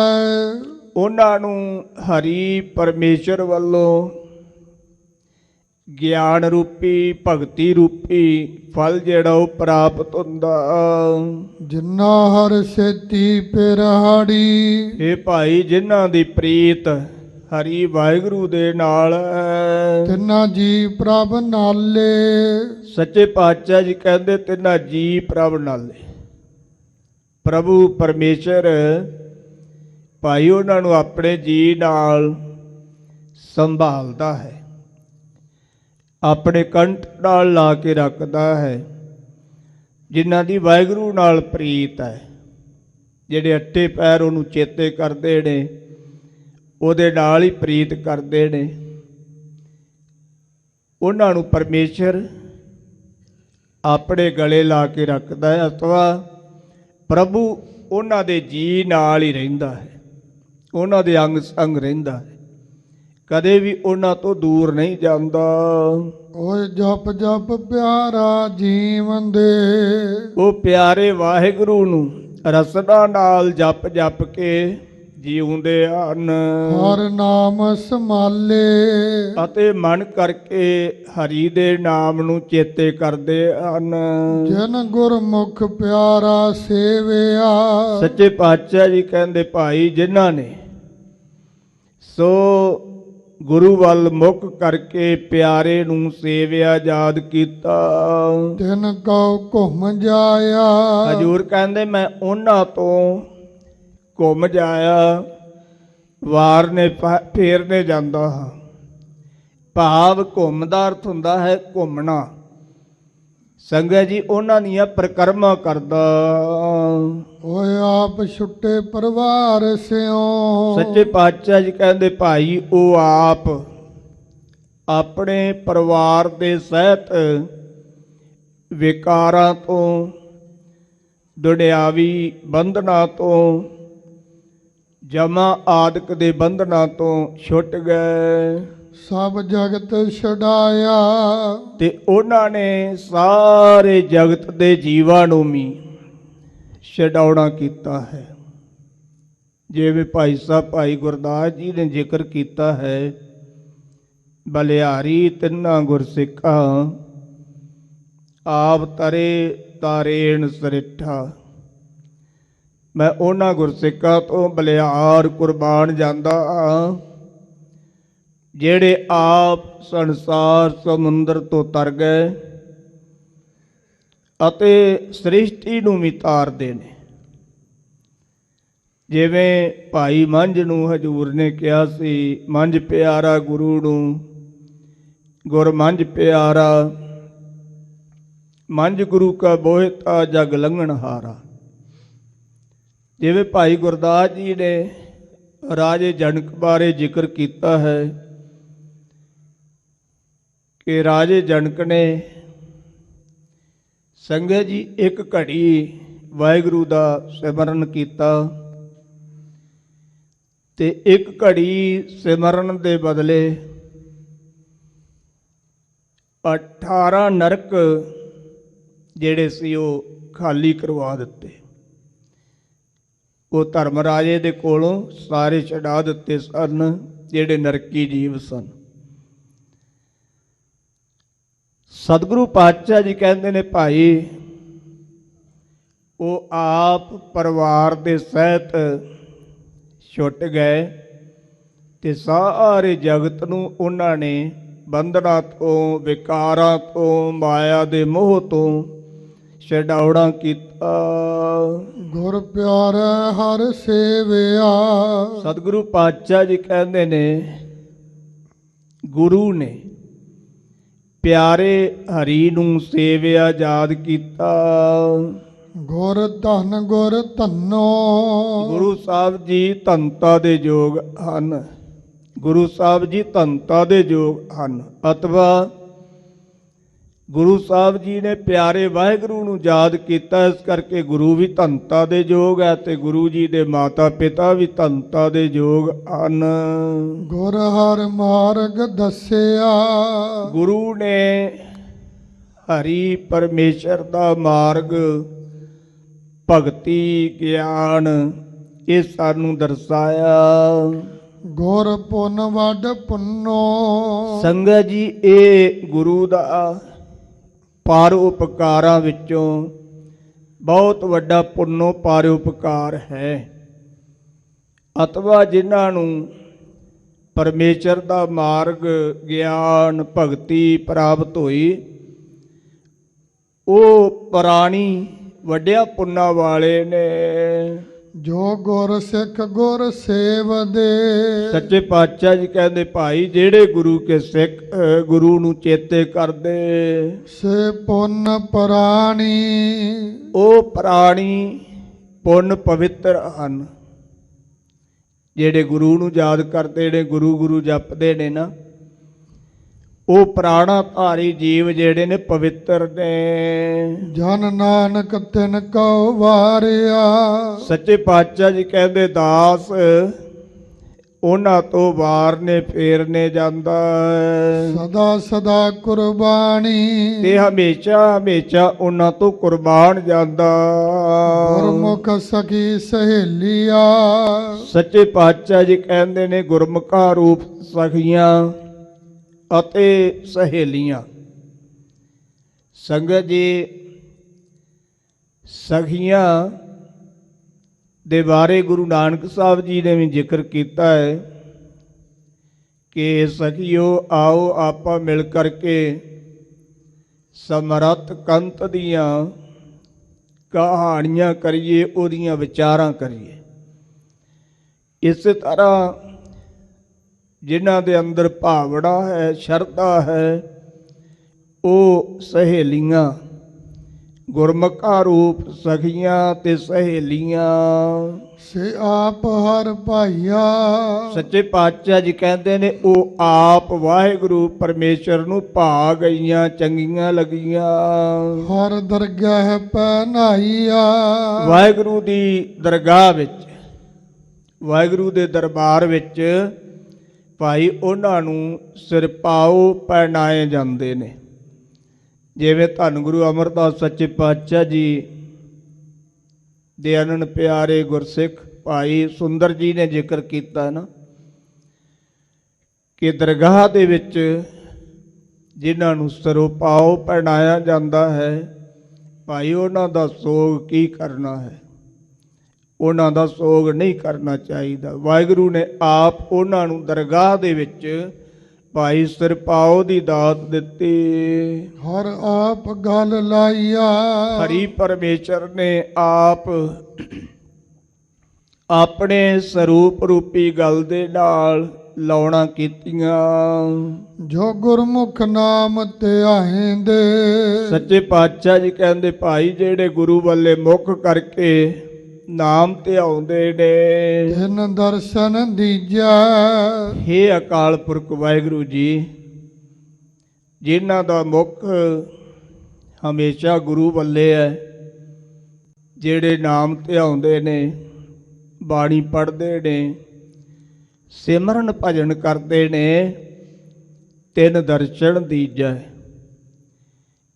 ਉਹਨਾਂ ਨੂੰ ਹਰੀ ਪਰਮੇਸ਼ਰ ਵੱਲੋਂ ਗਿਆਨ ਰੂਪੀ, ਭਗਤੀ ਰੂਪੀ ਫਲ ਜਿਹੜਾ ਉਹ ਪ੍ਰਾਪਤ ਹੁੰਦਾ। ਜਿਨ੍ਹਾਂ ਹਰ ਸੇਤੀ ਪਿਰਹਾੜੀ। ਇਹ ਭਾਈ ਜਿਨ੍ਹਾਂ ਦੀ ਪ੍ਰੀਤ ਹਰੀ ਵਾਹਿਗੁਰੂ ਦੇ ਨਾਲ ਹੈ, ਤਿਨਾ ਜੀ ਪ੍ਰਭ ਨਾਲੇ। ਸੱਚੇ ਪਾਤਸ਼ਾਹ ਜੀ ਕਹਿੰਦੇ, ਤਿੰਨਾ ਜੀ ਪ੍ਰਭ ਨਾਲੇ। ਪ੍ਰਭੂ ਪਰਮੇਸ਼ਰ ਭਾਈ ਉਹਨਾਂ ਨੂੰ ਆਪਣੇ ਜੀ ਨਾਲ ਸੰਭਾਲਦਾ ਹੈ, ਆਪਣੇ ਕੰਠ ਨਾਲ ਲਾ ਕੇ ਰੱਖਦਾ ਹੈ। ਜਿਨ੍ਹਾਂ ਦੀ ਵਾਹਿਗੁਰੂ ਨਾਲ ਪ੍ਰੀਤ ਹੈ, ਜਿਹੜੇ ਅੱਟੇ ਪੈਰ ਉਹਨੂੰ ਚੇਤੇ ਕਰਦੇ ਨੇ, ਉਹਦੇ ਨਾਲ ਹੀ ਪ੍ਰੀਤ ਕਰਦੇ ਨੇ, ਉਹਨਾਂ ਨੂੰ ਪਰਮੇਸ਼ਰ ਆਪਣੇ ਗਲੇ ਲਾ ਕੇ ਰੱਖਦਾ ਹੈ, ਅਥਵਾ ਪ੍ਰਭੂ ਉਹਨਾਂ ਦੇ ਜੀ ਨਾਲ ਹੀ ਰਹਿੰਦਾ ਹੈ, ਉਹਨਾਂ ਦੇ ਅੰਗ ਸੰਗ ਰਹਿੰਦਾ ਹੈ, ਕਦੇ ਵੀ ਉਹਨਾਂ ਤੋਂ ਦੂਰ ਨਹੀਂ ਜਾਂਦਾ। ਓਏ ਜਪ ਜਪ ਪਿਆਰਾ ਜੀਵਨ ਦੇ। ਉਹ ਪਿਆਰੇ ਵਾਹਿਗੁਰੂ ਨੂੰ ਰਸਨਾ ਨਾਲ ਜਪ ਜਪ ਕੇ ਜੀਉਂਦੇ ਹਨ, ਹਰ ਨਾਮ ਸੰਭਾਲੇ। ਅਤੇ ਮਨ ਕਰਕੇ ਹਰੀ ਦੇ ਨਾਮ ਨੂੰ ਚੇਤੇ ਕਰਦੇ ਹਨ। ਜਨ ਗੁਰਮੁਖ ਪਿਆਰਾ ਸੇਵਿਆ। ਸੱਚੇ ਪਾਤਸ਼ਾਹ ਜੀ ਕਹਿੰਦੇ, ਭਾਈ ਜਿਨ੍ਹਾਂ ਨੇ ਸੋ ਗੁਰੂ ਵੱਲ ਮੁਖ ਕਰਕੇ ਪਿਆਰੇ ਨੂੰ ਸੇਵਿਆ, ਯਾਦ ਕੀਤਾ, ਤਿਨ ਕਉ ਘੁੰਮ ਜਾਇਆ। ਹਜੂਰ ਕਹਿੰਦੇ, ਮੈਂ ਉਹਨਾਂ ਤੋਂ ਘੁੰਮ ਜਾਇਆ, ਵਾਰ ਨੇ ਫੇਰ ਨੇ ਜਾਂਦਾ ਹਾਂ। ਭਾਵ ਘੁੰਮ ਦਾ ਅਰਥ ਹੁੰਦਾ ਹੈ ਘੁੰਮਣਾ। ਸੰਗਤ ਜੀ ਉਹਨਾਂ ਦੀਆਂ ਪਰਿਕਰਮਾ ਕਰਦਾ। ਓਏ ਆਪ ਛੁੱਟੇ ਪਰਿਵਾਰ ਸਿਓ। ਸੱਚੇ ਪਾਤਸ਼ਾਹ ਜੀ ਕਹਿੰਦੇ, ਭਾਈ ਉਹ ਆਪ ਆਪਣੇ ਪਰਿਵਾਰ ਦੇ ਸਹਿਤ ਵਿਕਾਰਾਂ ਤੋਂ, ਦੁਨਿਆਵੀ ਬੰਧਨਾਂ ਤੋਂ, ਜਮਾ ਆਦਿਕ ਦੇ ਬੰਧਨਾਂ ਤੋਂ ਛੁੱਟ ਗਏ। ਸਭ ਜਗਤ ਛਡਾਇਆ। ਤੇ ਉਹਨਾਂ ਨੇ ਸਾਰੇ ਜਗਤ ਦੇ ਜੀਵਾਂ ਨੂੰ ਵੀ ਛਡਾਉਣਾ ਕੀਤਾ ਹੈ। ਜਿਵੇਂ ਭਾਈ ਸਾਹਿਬ ਭਾਈ ਗੁਰਦਾਸ ਜੀ ਨੇ ਜ਼ਿਕਰ ਕੀਤਾ ਹੈ, ਬਲਿਹਾਰੀ ਤਿੰਨਾਂ ਗੁਰਸਿੱਖਾਂ ਆਪ ਤਰੇ ਤਾਰੇਣ ਸਰਿਠਾ। ਮੈਂ ਉਹਨਾਂ ਗੁਰਸਿੱਖਾਂ ਤੋਂ ਬਲਿਹਾਰ ਕੁਰਬਾਨ ਜਾਂਦਾ ਹਾਂ, ਜਿਹੜੇ ਆਪ ਸੰਸਾਰ ਸਮੁੰਦਰ ਤੋਂ ਤਰ ਗਏ ਅਤੇ ਸ੍ਰਿਸ਼ਟੀ ਨੂੰ ਵੀ ਤਾਰਦੇ ਨੇ। ਜਿਵੇਂ ਭਾਈ ਮੰਝ ਨੂੰ ਹਜੂਰ ਨੇ ਕਿਹਾ ਸੀ, ਮੰਝ ਪਿਆਰਾ ਗੁਰੂ ਨੂੰ, ਗੁਰ ਮੰਝ ਪਿਆਰਾ, ਮੰਝ ਗੁਰੂ ਕਾ ਬੋਹਿਤਾ ਜਗ ਲੰਘਣ ਹਾਰਾ। ਜਿਵੇਂ ਭਾਈ ਗੁਰਦਾਸ ਜੀ ਨੇ ਰਾਜੇ ਜਨਕ ਬਾਰੇ ਜ਼ਿਕਰ ਕੀਤਾ ਹੈ ਕਿ ਰਾਜੇ ਜਨਕ ਨੇ ਸੰਗਤ ਜੀ ਇੱਕ ਘੜੀ ਵਾਹਿਗੁਰੂ ਦਾ ਸਿਮਰਨ ਕੀਤਾ, ਤੇ ਇੱਕ ਘੜੀ ਸਿਮਰਨ ਦੇ ਬਦਲੇ 18 ਨਰਕ ਜਿਹੜੇ ਸੀ ਉਹ ਖਾਲੀ ਕਰਵਾ ਦਿੱਤੇ। ਉਹ ਧਰਮ ਰਾਜੇ ਦੇ ਕੋਲੋਂ ਸਾਰੇ ਛਡਾ ਦਿੱਤੇ ਸਨ ਜਿਹੜੇ ਨਰਕੀ ਜੀਵ ਸਨ। ਸਤਿਗੁਰੂ ਪਾਤਸ਼ਾਹ ਜੀ ਕਹਿੰਦੇ ਨੇ, ਭਾਈ ਉਹ ਆਪ ਪਰਿਵਾਰ ਦੇ ਸਹਿਤ ਛੁੱਟ ਗਏ ਤੇ ਸਾਰੇ ਜਗਤ ਨੂੰ ਉਹਨਾਂ ਨੇ ਬੰਧਨਾਂ ਤੋਂ, ਵਿਕਾਰਾਂ ਤੋਂ, ਮਾਇਆ ਦੇ ਮੋਹ ਤੋਂ ਛਡਾਉਣਾ ਕੀਤਾ। ਗੁਰ ਪਿਆਰੇ ਹਰ ਸੇਵਿਆ। ਸਤਿਗੁਰੂ ਪਾਤਸ਼ਾਹ ਜੀ ਕਹਿੰਦੇ ਨੇ ਗੁਰੂ ਨੇ ਪਿਆਰੇ ਹਰੀ ਨੂੰ ਸੇਵਿਆ, ਯਾਦ ਕੀਤਾ। ਗੁਰ ਧਨ ਗੁਰ ਧੰਨੋ। ਗੁਰੂ ਸਾਹਿਬ ਜੀ ਧੰਨਤਾ ਦੇ ਯੋਗ ਹਨ। ਗੁਰੂ ਸਾਹਿਬ ਜੀ ਧੰਨਤਾ ਦੇ ਯੋਗ ਹਨ। ਅਥਵਾ ਗੁਰੂ ਸਾਹਿਬ ਜੀ ਨੇ ਪਿਆਰੇ ਵਾਹਿਗੁਰੂ ਨੂੰ ਯਾਦ ਕੀਤਾ, ਇਸ ਕਰਕੇ ਗੁਰੂ ਵੀ ਧੰਨਤਾ ਦੇ ਯੋਗ ਹੈ ਤੇ ਗੁਰੂ ਜੀ ਦੇ ਮਾਤਾ ਪਿਤਾ ਵੀ ਧੰਨਤਾ ਦੇ ਯੋਗ ਹਨ। ਗੁਰ ਹਰ ਮਾਰਗ ਦੱਸਿਆ। ਗੁਰੂ ਨੇ ਹਰੀ ਪਰਮੇਸ਼ਰ ਦਾ ਮਾਰਗ, ਭਗਤੀ, ਗਿਆਨ ਇਹ ਸਾਨੂੰ ਦਰਸਾਇਆ। ਗੁਰ ਪੁੰਨ ਵੱਡ ਪੁੰਨੋ। ਸੰਗਤ ਜੀ ਇਹ ਗੁਰੂ ਦਾ ਪਰ ਉਪਕਾਰਾਂ ਵਿੱਚੋਂ ਬਹੁਤ ਵੱਡਾ ਪੁੰਨੋ ਪਰ ਉਪਕਾਰ ਹੈ। ਅਥਵਾ ਜਿਨ੍ਹਾਂ ਨੂੰ ਪਰਮੇਸ਼ਰ ਦਾ ਮਾਰਗ, ਗਿਆਨ, ਭਗਤੀ ਪ੍ਰਾਪਤ ਹੋਈ, ਉਹ ਪ੍ਰਾਣੀ ਵੱਡਿਆ ਪੁੰਨਾਂ ਵਾਲੇ ਨੇ। ਜੋ ਗੁਰ ਸਿੱਖ ਗੁਰ ਸੇਵਦੇ। ਸੱਚੇ ਪਾਤਸ਼ਾਹ ਜੀ ਕਹਿੰਦੇ ਭਾਈ ਜਿਹੜੇ ਗੁਰੂ ਕੇ ਸਿੱਖ ਗੁਰੂ ਨੂੰ ਚੇਤੇ ਕਰਦੇ, ਸੇ ਪੁੰਨ ਪ੍ਰਾਣੀ। ਉਹ ਪ੍ਰਾਣੀ ਪੁੰਨ ਪਵਿੱਤਰ ਹਨ। ਜਿਹੜੇ ਗੁਰੂ ਨੂੰ ਯਾਦ ਕਰਦੇ ਨੇ, ਗੁਰੂ ਗੁਰੂ ਜਪਦੇ ਨੇ ਨਾ, ਉਹ ਪ੍ਰਾਣਾ ਧਾਰੀ ਜੀਵ ਜਿਹੜੇ ਨੇ ਪਵਿੱਤਰ ਨੇ। ਜਨ ਨਾਨਕ ਤਿਨ ਕਉ ਵਾਰਿਆ। ਸੱਚੇ ਪਾਤਸ਼ਾਹ ਜੀ ਕਹਿੰਦੇ ਦਾਸ ਉਹਨਾਂ ਤੋਂ ਵਾਰਨੇ ਫੇਰਨੇ ਜਾਂਦਾ ਹੈ, ਸਦਾ ਸਦਾ ਕੁਰਬਾਨੀ। ਤੇ ਹਮੇਸ਼ਾ ਹਮੇਸ਼ਾ ਉਹਨਾਂ ਤੋਂ ਕੁਰਬਾਨ ਜਾਂਦਾ। ਗੁਰਮੁਖ ਸਖੀ ਸਹੇਲੀਆ। ਸੱਚੇ ਪਾਤਸ਼ਾਹ ਜੀ ਕਹਿੰਦੇ ਨੇ ਗੁਰਮੁਖਾਂ ਰੂਪ ਸਖੀਆਂ ਅਤੇ ਸਹੇਲੀਆਂ। ਸੰਗਤ ਜੀ ਸਖੀਆਂ ਦੇ ਬਾਰੇ ਗੁਰੂ ਨਾਨਕ ਸਾਹਿਬ ਜੀ ਨੇ ਵੀ ਜ਼ਿਕਰ ਕੀਤਾ ਹੈ ਕਿ ਸਖੀਓ ਆਓ ਆਪਾਂ ਮਿਲ ਕਰਕੇ ਸਮਰੱਥ ਕੰਤ ਦੀਆਂ ਕਹਾਣੀਆਂ ਕਰੀਏ, ਉਹਦੀਆਂ ਵਿਚਾਰਾਂ ਕਰੀਏ। ਇਸੇ ਤਰ੍ਹਾਂ ਜਿਨ੍ਹਾਂ ਦੇ ਅੰਦਰ ਭਾਵਨਾ ਹੈ, ਸ਼ਰਧਾ ਹੈ, ਉਹ ਸਹੇਲੀਆਂ, ਗੁਰਮੁਖਾਂ ਰੂਪ ਸਖੀਆਂ ਤੇ ਸਹੇਲੀਆਂ। ਸੇ ਆਪ ਹਰ ਭਾਈਆ। ਸੱਚੇ ਪਾਤਸ਼ਾਹ ਜੀ ਕਹਿੰਦੇ ਨੇ ਉਹ ਆਪ ਵਾਹਿਗੁਰੂ ਪਰਮੇਸ਼ਰ ਨੂੰ ਭਾ ਗਈਆਂ, ਚੰਗੀਆਂ ਲੱਗੀਆਂ। ਹਰ ਦਰਗਾਹ ਪੈ ਨਾਈਆ। ਵਾਹਿਗੁਰੂ ਦੀ ਦਰਗਾਹ ਵਿੱਚ, ਵਾਹਿਗੁਰੂ ਦੇ ਦਰਬਾਰ ਵਿੱਚ ਭਾਈ ਉਹਨਾਂ ਨੂੰ ਸਿਰਪਾਓ ਪਹਿਨਾਏ ਜਾਂਦੇ ਨੇ। ਜਿਵੇਂ ਧੰਨ ਗੁਰੂ ਅਮਰਦਾਸ ਸੱਚੇ ਪਾਤਸ਼ਾਹ ਜੀ ਦੇ ਅਨੰਦ ਪਿਆਰੇ ਗੁਰਸਿੱਖ ਭਾਈ ਸੁੰਦਰ ਜੀ ਨੇ ਜ਼ਿਕਰ ਕੀਤਾ ਨਾ ਕਿ ਦਰਗਾਹ ਦੇ ਵਿੱਚ ਜਿਨ੍ਹਾਂ ਨੂੰ ਸਿਰਪਾਓ ਪਹਿਨਾਇਆ ਜਾਂਦਾ ਹੈ, ਭਾਈ ਉਹਨਾਂ ਦਾ ਸੋਗ ਕੀ ਕਰਨਾ ਹੈ, ਉਹਨਾਂ ਦਾ ਸੋਗ ਨਹੀਂ ਕਰਨਾ ਚਾਹੀਦਾ। ਵਾਹਿਗੁਰੂ ਨੇ ਆਪ ਉਹਨਾਂ ਨੂੰ ਦਰਗਾਹ ਦੇ ਵਿੱਚ ਭਾਈ ਸਿਰਪਾਓ ਦੀ ਦਾਤ ਦਿੱਤੀ। ਹਰ ਆਪ ਗਲ ਲਾਈਆ। ਹਰੀ ਪਰਮੇਸ਼ਰ ਨੇ ਆਪ ਆਪਣੇ ਸਰੂਪ ਰੂਪੀ ਗਲ ਦੇ ਨਾਲ ਲਾਉਣਾ ਕੀਤੀਆਂ। ਜੋ ਗੁਰਮੁਖ ਨਾਮ ਧਿਆਇਂਦੇ। ਸੱਚੇ ਪਾਤਸ਼ਾਹ ਜੀ ਕਹਿੰਦੇ ਭਾਈ ਜਿਹੜੇ ਗੁਰੂ ਵੱਲੇ ਮੁਖ ਕਰਕੇ ਨਾਮ ਧਿਆਉਂਦੇ ਨੇ, ਤਿਨ ਦਰਸ਼ਨ ਦੀਜੈ। ਹੇ ਅਕਾਲ ਪੁਰਖ ਵਾਹਿਗੁਰੂ ਜੀ, ਜਿਨ੍ਹਾਂ ਦਾ ਮੁਖ ਹਮੇਸ਼ਾ ਗੁਰੂ ਵੱਲੇ ਹੈ, ਜਿਹੜੇ ਨਾਮ ਧਿਆਉਂਦੇ ਨੇ, ਬਾਣੀ ਪੜ੍ਹਦੇ ਨੇ, ਸਿਮਰਨ ਭਜਨ ਕਰਦੇ ਨੇ, ਤਿਨ ਦਰਸ਼ਨ ਦੀਜੈ।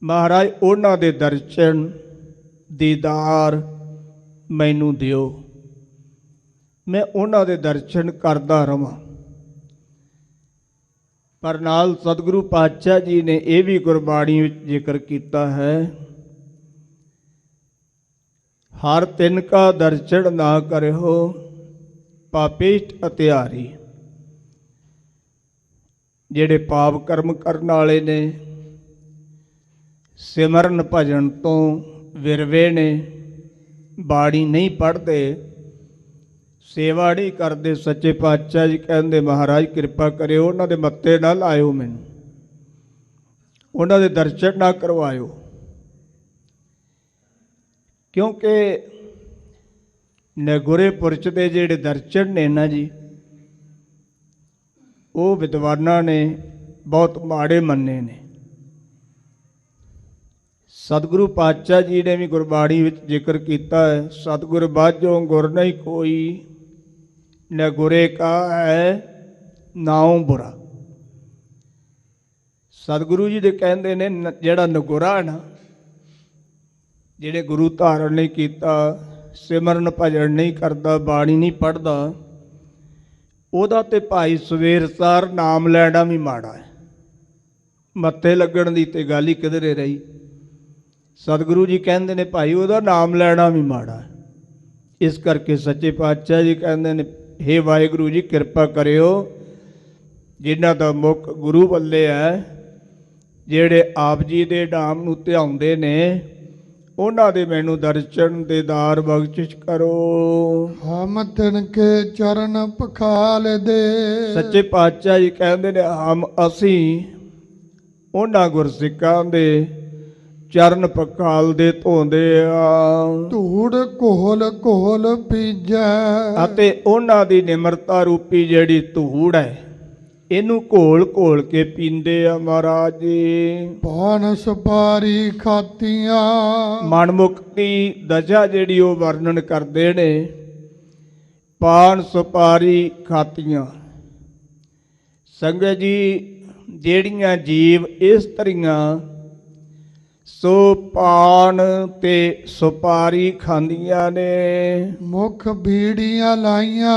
ਮਹਾਰਾਜ ਉਹਨਾਂ ਦੇ ਦਰਸ਼ਨ ਦੀਦਾਰ ਮੈਨੂੰ ਦਿਓ, ਮੈਂ ਉਹਨਾਂ ਦੇ ਦਰਸ਼ਨ ਕਰਦਾ ਰਵਾਂ। ਪਰ ਨਾਲ ਸਤਿਗੁਰੂ ਪਾਤਸ਼ਾਹ ਜੀ ਨੇ ਇਹ ਵੀ ਗੁਰਬਾਣੀ ਵਿੱਚ ਜ਼ਿਕਰ ਕੀਤਾ ਹੈ, ਹਰ ਤਿਨ ਕਾ ਦਰਸ਼ਨ ਨਾ ਕਰਿਓ ਪਾਪੀਸ਼ਟ ਅਤਿਆਰੀ। ਜਿਹੜੇ ਪਾਪ ਕਰਮ ਕਰਨ ਵਾਲੇ ਨੇ, ਸਿਮਰਨ ਭਜਨ ਤੋਂ ਵਿਰਵੇ ਨੇ, ਬਾਣੀ ਨਹੀਂ ਪੜ੍ਹਦੇ, ਸੇਵਾ ਨਹੀਂ ਕਰਦੇ, ਸੱਚੇ ਪਾਤਸ਼ਾਹ ਜੀ ਕਹਿੰਦੇ ਮਹਾਰਾਜ ਕਿਰਪਾ ਕਰਿਓ ਉਹਨਾਂ ਦੇ ਮੱਥੇ ਨਾ ਲਾਇਓ, ਮੈਨੂੰ ਉਹਨਾਂ ਦੇ ਦਰਸ਼ਨ ਨਾ ਕਰਵਾਇਓ। ਕਿਉਂਕਿ ਨਗੁਰੇ ਪੁਰਸ਼ ਦੇ ਜਿਹੜੇ ਦਰਸ਼ਨ ਨੇ ਨਾ ਜੀ, ਉਹ ਵਿਦਵਾਨਾਂ ਨੇ ਬਹੁਤ ਮਾੜੇ ਮੰਨੇ ਨੇ। ਸਤਿਗੁਰੂ ਪਾਤਸ਼ਾਹ ਜੀ ਨੇ ਵੀ ਗੁਰਬਾਣੀ ਵਿੱਚ ਜ਼ਿਕਰ ਕੀਤਾ ਹੈ, ਸਤਿਗੁਰ ਬਾਝੋਂ ਗੁਰ ਨਹੀਂ ਕੋਈ, ਨ ਗੁਰੇ ਕਾ ਹੈ ਨਾਉ ਬੁਰਾ। ਸਤਿਗੁਰੂ ਜੀ ਦੇ ਕਹਿੰਦੇ ਨੇ ਜਿਹੜਾ ਨਗੁਰਾ ਨਾ, ਜਿਹੜੇ ਗੁਰੂ ਧਾਰਨ ਨਹੀਂ ਕੀਤਾ, ਸਿਮਰਨ ਭਜਨ ਨਹੀਂ ਕਰਦਾ, ਬਾਣੀ ਨਹੀਂ ਪੜ੍ਹਦਾ, ਉਹਦਾ ਤੇ ਭਾਈ ਸਵੇਰ ਸਾਰ ਨਾਮ ਲੈਣਾ ਵੀ ਮਾੜਾ ਹੈ। ਮੱਥੇ ਲੱਗਣ ਦੀ ਤੇ ਗੱਲ ਹੀ ਕਿਧਰੇ ਰਹੀ। ਸਤਿਗੁਰੂ ਜੀ ਕਹਿੰਦੇ ਨੇ ਭਾਈ ਉਹਦਾ ਨਾਮ ਲੈਣਾ ਵੀ ਮਾੜਾ ਹੈ। ਇਸ ਕਰਕੇ ਸੱਚੇ ਪਾਤਸ਼ਾਹ ਜੀ ਕਹਿੰਦੇ ਨੇ ਹੇ ਵਾਹਿਗੁਰੂ ਜੀ ਕਿਰਪਾ ਕਰਿਓ, ਜਿਨ੍ਹਾਂ ਦਾ ਮੁੱਖ ਗੁਰੂ ਵੱਲੇ ਹੈ, ਜਿਹੜੇ ਆਪ ਜੀ ਦੇ ਨਾਮ ਨੂੰ ਧਿਆਉਂਦੇ ਨੇ, ਉਹਨਾਂ ਦੇ ਮੈਨੂੰ ਦਰਸ਼ਨ ਦੇਦਾਰ ਬਖਸ਼ਿਸ਼ ਕਰੋ। ਹਮ ਤਿਨ ਕੇ ਚਰਨ ਪਖਾਲ ਦੇ। ਸੱਚੇ ਪਾਤਸ਼ਾਹ ਜੀ ਕਹਿੰਦੇ ਨੇ ਅਸੀਂ ਉਹਨਾਂ ਗੁਰਸਿੱਖਾਂ ਦੇ ਚਰਨ ਪਖਾਲਦੇ ਧੋਂਦੇ ਆ। ਧੂੜ ਘੋਲ ਘੋਲ ਪੀਜੈ। ਅਤੇ ਉਹਨਾਂ ਦੀ ਨਿਮਰਤਾ ਰੂਪੀ ਜਿਹੜੀ ਧੂੜ ਹੈ, ਇਹਨੂੰ ਘੋਲ ਘੋਲ ਕੇ ਪੀਂਦੇ ਆ ਮਹਾਰਾਜ ਜੀ। ਪਾਨ ਸੁਪਾਰੀ ਖਾਤੀਆਂ। ਮਨ ਮੁਕਤੀ ਦਸ਼ਾ ਜਿਹੜੀ ਉਹ ਵਰਣਨ ਕਰਦੇ ਨੇ, ਪਾਨ ਸੁਪਾਰੀ ਖਾਤੀਆਂ। ਸੰਗਤ ਜੀ, ਜਿਹੜੀਆਂ ਜੀਵ ਇਸਤਰੀਆਂ ਸੋ ਪਾਨ ਤੇ ਸੁਪਾਰੀ ਖਾਂਦੀਆਂ ਨੇ, ਮੁਖ ਬੀੜੀਆਂ ਲਾਈਆਂ,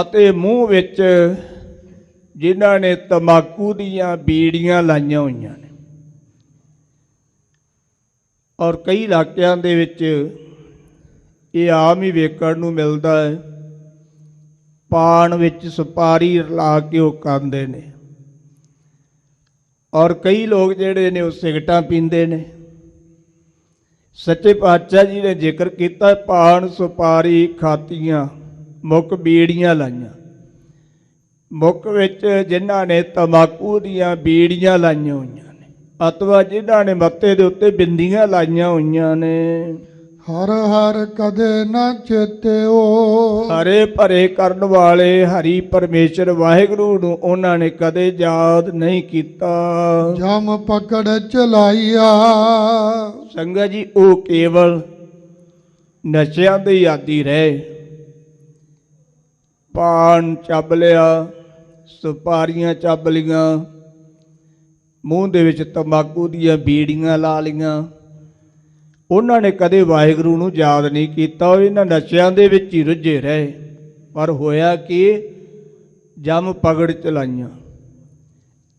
ਅਤੇ ਮੂੰਹ ਵਿੱਚ ਜਿਨ੍ਹਾਂ ਨੇ ਤੰਬਾਕੂ ਦੀਆਂ ਬੀੜੀਆਂ ਲਾਈਆਂ ਹੋਈਆਂ ਨੇ, ਔਰ ਕਈ ਇਲਾਕਿਆਂ ਦੇ ਵਿੱਚ ਇਹ ਆਮ ਹੀ ਵੇਖਣ ਨੂੰ ਮਿਲਦਾ ਹੈ, ਪਾਨ ਵਿੱਚ ਸੁਪਾਰੀ ਰਲਾ ਕੇ ਉਹ ਖਾਂਦੇ ਨੇ। ਔਰ ਕਈ ਲੋਕ ਜਿਹੜੇ ਨੇ ਉਹ ਸਿਗਰਟਾਂ ਪੀਂਦੇ ਨੇ। ਸੱਚੇ ਪਾਤਸ਼ਾਹ ਜੀ ਨੇ ਜ਼ਿਕਰ ਕੀਤਾ ਪਾਨ ਸੁਪਾਰੀ ਖਾਤੀਆਂ, ਮੁੱਖ ਬੀੜੀਆਂ ਲਾਈਆਂ। ਮੁੱਖ ਵਿੱਚ ਜਿਨ੍ਹਾਂ ਨੇ ਤੰਬਾਕੂ ਦੀਆਂ ਬੀੜੀਆਂ ਲਾਈਆਂ ਹੋਈਆਂ ਨੇ, ਅਥਵਾ ਜਿਨ੍ਹਾਂ ਨੇ ਮੱਥੇ ਦੇ ਉੱਤੇ ਬਿੰਦੀਆਂ ਲਾਈਆਂ ਹੋਈਆਂ ਨੇ। ਹਰ ਹਰ ਕਦੇ ਨਾ ਚੇਤਿਓ। ਹਰੇ ਭਰੇ ਕਰਨ ਵਾਲੇ ਹਰੀ ਪਰਮੇਸ਼ਰ ਵਾਹਿਗੁਰੂ ਨੂੰ ਉਹਨਾਂ ਨੇ ਕਦੇ ਯਾਦ ਨਹੀਂ ਕੀਤਾ। ਜਮ ਪਕੜ ਚਲਾਈਆ। ਸੰਗਤ ਜੀ, ਉਹ ਕੇਵਲ ਨਸ਼ਿਆਂ ਦੇ ਆਦੀ ਰਹੇ। ਪਾਨ ਚੱਬ ਲਿਆ, ਸੁਪਾਰੀਆਂ ਚੱਬ ਲੀਆਂ, ਮੂੰਹ ਦੇ ਵਿੱਚ ਤੰਬਾਕੂ ਦੀਆਂ ਬੀੜੀਆਂ ਲਾ ਲਈਆਂ। ਉਹਨਾਂ ਨੇ ਕਦੇ ਵਾਹਿਗੁਰੂ ਨੂੰ ਯਾਦ ਨਹੀਂ ਕੀਤਾ। ਉਹ ਇਹਨਾਂ ਨਸ਼ਿਆਂ ਦੇ ਵਿੱਚ ਹੀ ਰੁੱਝੇ ਰਹੇ। ਪਰ ਹੋਇਆ ਕਿ ਜਮ ਪਗੜ ਚਲਾਈਆਂ।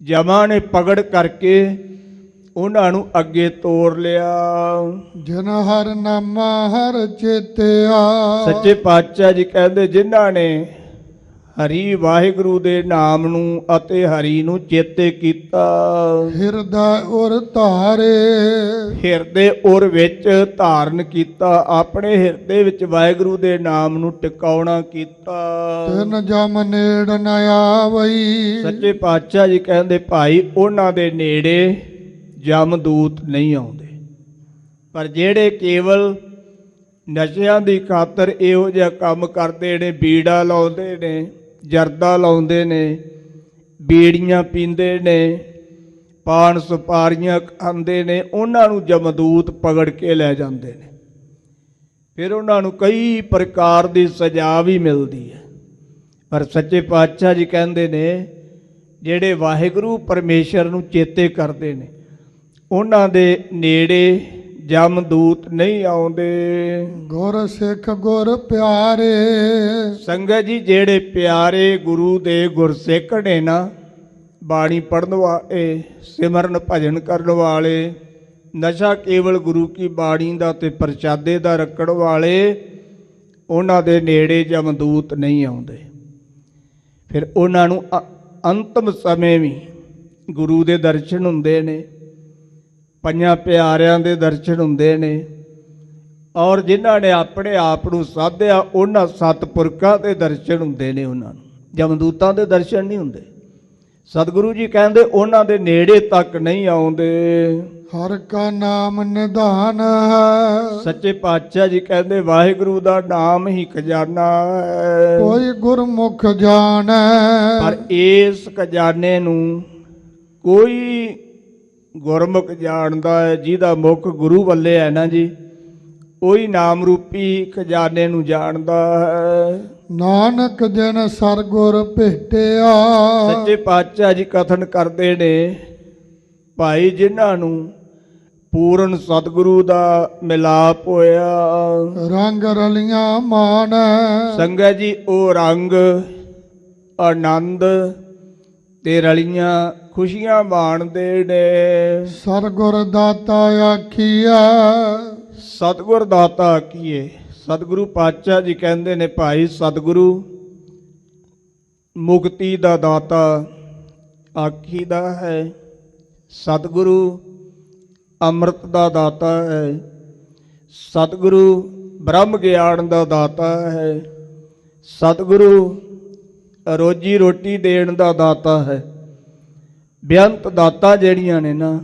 ਜਮਾਂ ਨੇ ਪਗੜ ਕਰਕੇ ਉਹਨਾਂ ਨੂੰ ਅੱਗੇ ਤੋਰ ਲਿਆ। ਜਿਨ ਹਰ ਨਾਮਾ ਹਰ ਚੇਤਿਆ। ਸੱਚੇ ਪਾਤਸ਼ਾਹ ਜੀ ਕਹਿੰਦੇ ਜਿਨ੍ਹਾਂ ਨੇ ਹਰੀ ਵਾਹਿਗੁਰੂ ਦੇ ਨਾਮ ਨੂੰ ਅਤੇ ਹਰੀ ਨੂੰ ਚੇਤੇ ਕੀਤਾ, ਹਿਰਦਾ ਉਰ ਧਾਰੇ। ਹਿਰਦੇ ਉਰ ਵਿੱਚ ਧਾਰਨ ਕੀਤਾ, ਆਪਣੇ ਹਿਰਦੇ ਵਿੱਚ ਵਾਹਿਗੁਰੂ ਦੇ ਨਾਮ ਨੂੰ ਟਿਕਾਉਣਾ ਕੀਤਾ। ਤਿਨ ਜਮ ਨੇੜ ਨ ਆਵਈ। ਸੱਚੇ ਪਾਤਸ਼ਾਹ ਜੀ ਕਹਿੰਦੇ ਭਾਈ ਉਹਨਾਂ ਦੇ ਨੇੜੇ ਜਮਦੂਤ ਨਹੀਂ ਆਉਂਦੇ। ਪਰ ਜਿਹੜੇ ਕੇਵਲ ਨਸ਼ਿਆਂ ਦੀ ਖਾਤਰ ਇਹੋ ਜਿਹਾ ਕੰਮ ਕਰਦੇ ਨੇ, ਬੀੜਾ ਲਾਉਂਦੇ ਨੇ, ਜਰਦਾ ਲਾਉਂਦੇ ਨੇ, ਬੀੜੀਆਂ ਪੀਂਦੇ ਨੇ, ਪਾਨ ਸੁਪਾਰੀਆਂ ਖਾਂਦੇ ਨੇ, ਉਹਨਾਂ ਨੂੰ ਜਮਦੂਤ ਪਕੜ ਕੇ ਲੈ ਜਾਂਦੇ ਨੇ। ਫਿਰ ਉਹਨਾਂ ਨੂੰ ਕਈ ਪ੍ਰਕਾਰ ਦੀ ਸਜ਼ਾ ਵੀ ਮਿਲਦੀ ਹੈ। ਪਰ ਸੱਚੇ ਪਾਤਸ਼ਾਹ ਜੀ ਕਹਿੰਦੇ ਨੇ ਜਿਹੜੇ ਵਾਹਿਗੁਰੂ ਪਰਮੇਸ਼ਰ ਨੂੰ ਚੇਤੇ ਕਰਦੇ ਨੇ, ਉਹਨਾਂ ਦੇ ਨੇੜੇ ਜਮਦੂਤ ਨਹੀਂ ਆਉਂਦੇ। ਗੁਰ ਸਿੱਖ ਗੁਰ ਪਿਆਰੇ। ਸੰਗਤ ਜੀ, ਜਿਹੜੇ ਪਿਆਰੇ ਗੁਰੂ ਦੇ ਗੁਰਸਿੱਖ ਨੇ ਨਾ, ਬਾਣੀ ਪੜ੍ਹਨ ਵਾਲੇ, ਸਿਮਰਨ ਭਜਨ ਕਰਨ ਵਾਲੇ, ਨਸ਼ਾ ਕੇਵਲ ਗੁਰੂ ਕੀ ਬਾਣੀ ਦਾ ਤੇ ਪ੍ਰਸ਼ਾਦੇ ਦਾ ਰੱਖਣ ਵਾਲੇ, ਉਹਨਾਂ ਦੇ ਨੇੜੇ ਜਮਦੂਤ ਨਹੀਂ ਆਉਂਦੇ। ਫਿਰ ਉਹਨਾਂ ਨੂੰ ਅੰਤਮ ਸਮੇਂ ਵੀ ਗੁਰੂ ਦੇ ਦਰਸ਼ਨ ਹੁੰਦੇ ਨੇ, ਪੰਜਾਂ ਪਿਆਰਿਆਂ ਦੇ ਦਰਸ਼ਨ ਹੁੰਦੇ ਨੇ, ਔਰ ਜਿਨ੍ਹਾਂ ਨੇ ਆਪਣੇ ਆਪ ਨੂੰ ਸਾਧਿਆ ਉਹਨਾਂ ਸਤਿਪੁਰਖਾਂ ਦੇ ਦਰਸ਼ਨ ਹੁੰਦੇ ਨੇ। ਉਹਨਾਂ ਨੂੰ ਜਮਦੂਤਾਂ ਦੇ ਦਰਸ਼ਨ ਨਹੀਂ ਹੁੰਦੇ। ਸਤਿਗੁਰੂ ਜੀ ਕਹਿੰਦੇ ਉਹਨਾਂ ਦੇ ਨੇੜੇ ਤੱਕ ਨਹੀਂ ਆਉਂਦੇ। ਹਰ ਕਾ ਨਾਮ ਨਿਧਾਨ ਹੈ, ਸੱਚੇ ਪਾਤਸ਼ਾਹ ਜੀ ਕਹਿੰਦੇ ਵਾਹਿਗੁਰੂ ਦਾ ਨਾਮ ਹੀ ਖਜ਼ਾਨਾ ਹੈ। ਕੋਈ ਗੁਰਮੁਖ ਜਾਣੈ, ਪਰ ਇਸ ਖਜ਼ਾਨੇ ਨੂੰ ਕੋਈ ਗੁਰਮੁਖ ਜਾਣਦਾ ਹੈ, ਜਿਹਦਾ ਮੁਖ ਗੁਰੂ ਵੱਲੇ ਹੈ ਨਾ ਜੀ, ਉਹੀ ਨਾਮ ਰੂਪੀ ਖਜ਼ਾਨੇ ਨੂੰ ਜਾਣਦਾ ਹੈ। ਨਾਨਕ ਜਨ ਸਰਗੁਰ ਭੇਟਿਆ। ਸੱਚੇ ਪਾਤਸ਼ਾਹ ਜੀ ਕਥਨ ਕਰਦੇ ਨੇ, ਭਾਈ ਜਿਨ੍ਹਾਂ ਨੂੰ ਪੂਰਨ ਸਤਿਗੁਰੂ ਦਾ ਮਿਲਾਪ ਹੋਇਆ, ਰੰਗ ਰਲੀਆਂ ਮਾਣੈ, ਸੰਗਤ ਜੀ ਉਹ ਰੰਗ ਆਨੰਦ ਤੇ ਰਲੀਆਂ ਖੁਸ਼ੀਆਂ ਮਾਣਦੇ ਨੇ। ਸਰਗੁਰ ਦਾਤਾ ਆਖੀਆ, ਸਤਿਗੁਰ ਦਾਤਾ ਆਖੀਏ। ਸਤਿਗੁਰੂ ਪਾਤਸ਼ਾਹ ਜੀ ਕਹਿੰਦੇ ਨੇ, ਭਾਈ ਸਤਿਗੁਰੂ ਮੁਕਤੀ ਦਾ ਦਾਤਾ ਆਖੀਦਾ ਹੈ, ਸਤਿਗੁਰੂ ਅੰਮ੍ਰਿਤ ਦਾ ਦਾਤਾ ਹੈ, ਸਤਿਗੁਰੂ ਬ੍ਰਹਮ ਗਿਆਨ ਦਾ ਦਾਤਾ ਹੈ, ਸਤਿਗੁਰੂ ਰੋਜੀ ਰੋਟੀ ਦੇਣ ਦਾ ਦਾਤਾ ਹੈ। ਬੇਅੰਤ ਦਾਤਾ ਜਿਹੜੀਆਂ ਨੇ ਨਾ,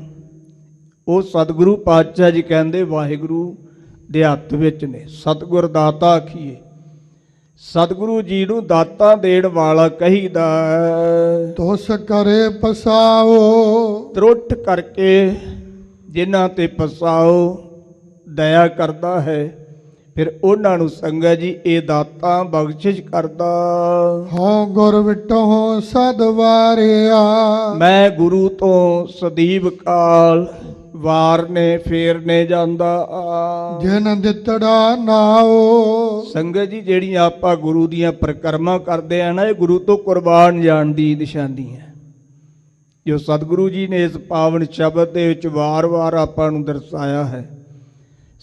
ਉਹ ਸਤਿਗੁਰੂ ਪਾਤਸ਼ਾਹ ਜੀ ਕਹਿੰਦੇ ਵਾਹਿਗੁਰੂ ਦੇ ਹੱਥ ਵਿੱਚ ਨੇ। ਸਤਿਗੁਰ ਦਾਤਾ ਆਖੀਏ। ਸਤਿਗੁਰੂ ਜੀ ਨੂੰ ਦਾਤਾ ਦੇਣ ਵਾਲਾ ਕਹੀਦਾ। ਤੁਸ ਕਰੇ ਪਸਾਓ, ਤਰੁੱਠ ਕਰਕੇ ਜਿਨ੍ਹਾਂ ਤੇ ਪਸਾਓ ਦਇਆ ਕਰਦਾ ਹੈ, ਫਿਰ ਉਹਨਾਂ ਨੂੰ ਸੰਗਤ ਜੀ ਇਹ ਦਾਤਾ ਬਖਸ਼ਿਸ਼ ਕਰਦਾ। ਹਉ ਗੁਰ ਵਿਟਹੁ ਸਦ ਵਾਰਿਆ, ਮੈਂ ਗੁਰੂ ਤੋਂ ਸਦੀਵ ਕਾਲ ਵਾਰਨੇ ਫੇਰਨੇ ਜਾਂਦਾ। ਜਿਨ ਦਿੱਤੜਾ ਨਾਓ। ਸੰਗਤ ਜੀ ਜਿਹੜੀਆਂ ਆਪਾਂ ਗੁਰੂ ਦੀਆਂ ਪਰਿਕਰਮਾ ਕਰਦੇ ਆ ਨਾ, ਇਹ ਗੁਰੂ ਤੋਂ ਕੁਰਬਾਨ ਜਾਣ ਦੀ ਨਿਸ਼ਾਨੀ ਹੈ, ਜੋ ਸਤਿਗੁਰੂ ਜੀ ਨੇ ਇਸ ਪਾਵਨ ਸ਼ਬਦ ਦੇ ਵਿੱਚ ਵਾਰ-ਵਾਰ ਆਪਾਂ ਨੂੰ ਦਰਸਾਇਆ ਹੈ।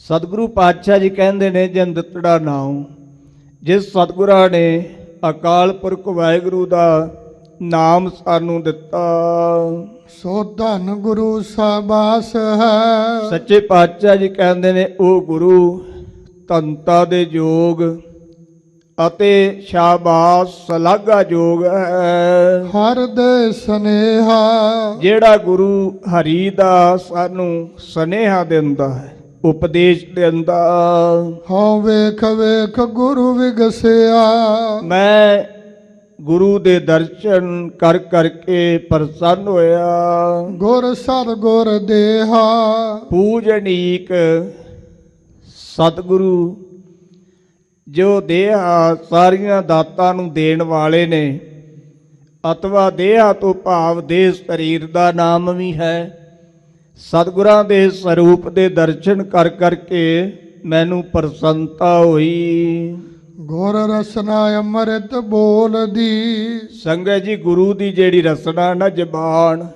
ਸਤਿਗੁਰੂ ਪਾਤਸ਼ਾਹ ਜੀ ਕਹਿੰਦੇ ਨੇ, ਜਿਨ ਦਿੱਤੜਾ ਨਾਉ, ਜਿਸ ਸਤਿਗੁਰਾਂ ਨੇ ਅਕਾਲ ਪੁਰਖ ਵਾਹਿਗੁਰੂ ਦਾ ਨਾਮ ਸਾਨੂੰ ਦਿੱਤਾ, ਸੋ ਧੰਨ ਗੁਰੂ ਸਾਬਾਸ ਹੈ। ਸੱਚੇ ਪਾਤਸ਼ਾਹ ਜੀ ਕਹਿੰਦੇ ਨੇ, ਉਹ ਗੁਰੂ ਧੰਤਾ ਦੇ ਯੋਗ ਅਤੇ ਸ਼ਾਬਾਸ਼ ਸਲਾਘਾ ਯੋਗ ਹੈ। ਹਰ ਦੇ ਸਨੇਹਾ, ਜਿਹੜਾ ਗੁਰੂ ਹਰੀ ਦਾ ਸਾਨੂੰ ਸਨੇਹਾ ਦਿੰਦਾ ਹੈ, ਉਪਦੇਸ਼ ਦਿੰਦਾ। ਹਉ ਵੇਖ ਵੇਖ ਗੁਰੂ ਵਿਗਸਿਆ, ਮੈਂ ਗੁਰੂ ਦੇ ਦਰਸ਼ਨ ਕਰ ਕਰਕੇ ਪ੍ਰਸੰਨ ਹੋਇਆ। ਗੁਰ ਸਤਿਗੁਰ ਦੇਹਾ, ਪੂਜਨੀਕ ਸਤਿਗੁਰੂ ਜੋ ਦੇਹਾ ਸਾਰੀਆਂ ਦਾਤਾਂ ਨੂੰ ਦੇਣ ਵਾਲੇ ਨੇ, ਅਥਵਾ ਦੇਹਾ ਤੋਂ ਭਾਵ ਦੇਹ ਸਰੀਰ ਦਾ ਨਾਮ ਵੀ ਹੈ। ਸਤਿਗੁਰਾਂ ਦੇ ਸਰੂਪ ਦੇ ਦਰਸ਼ਨ ਕਰ ਕਰਕੇ ਮੈਨੂੰ ਪ੍ਰਸੰਨਤਾ ਹੋਈ। ਗੁਰ ਰਸਨਾ ਅੰਮ੍ਰਿਤ ਬੋਲਦੀ। ਸੰਗਤ ਜੀ ਗੁਰੂ ਦੀ ਜਿਹੜੀ ਰਸਨਾ ਨਾ ਜ਼ਬਾਨ,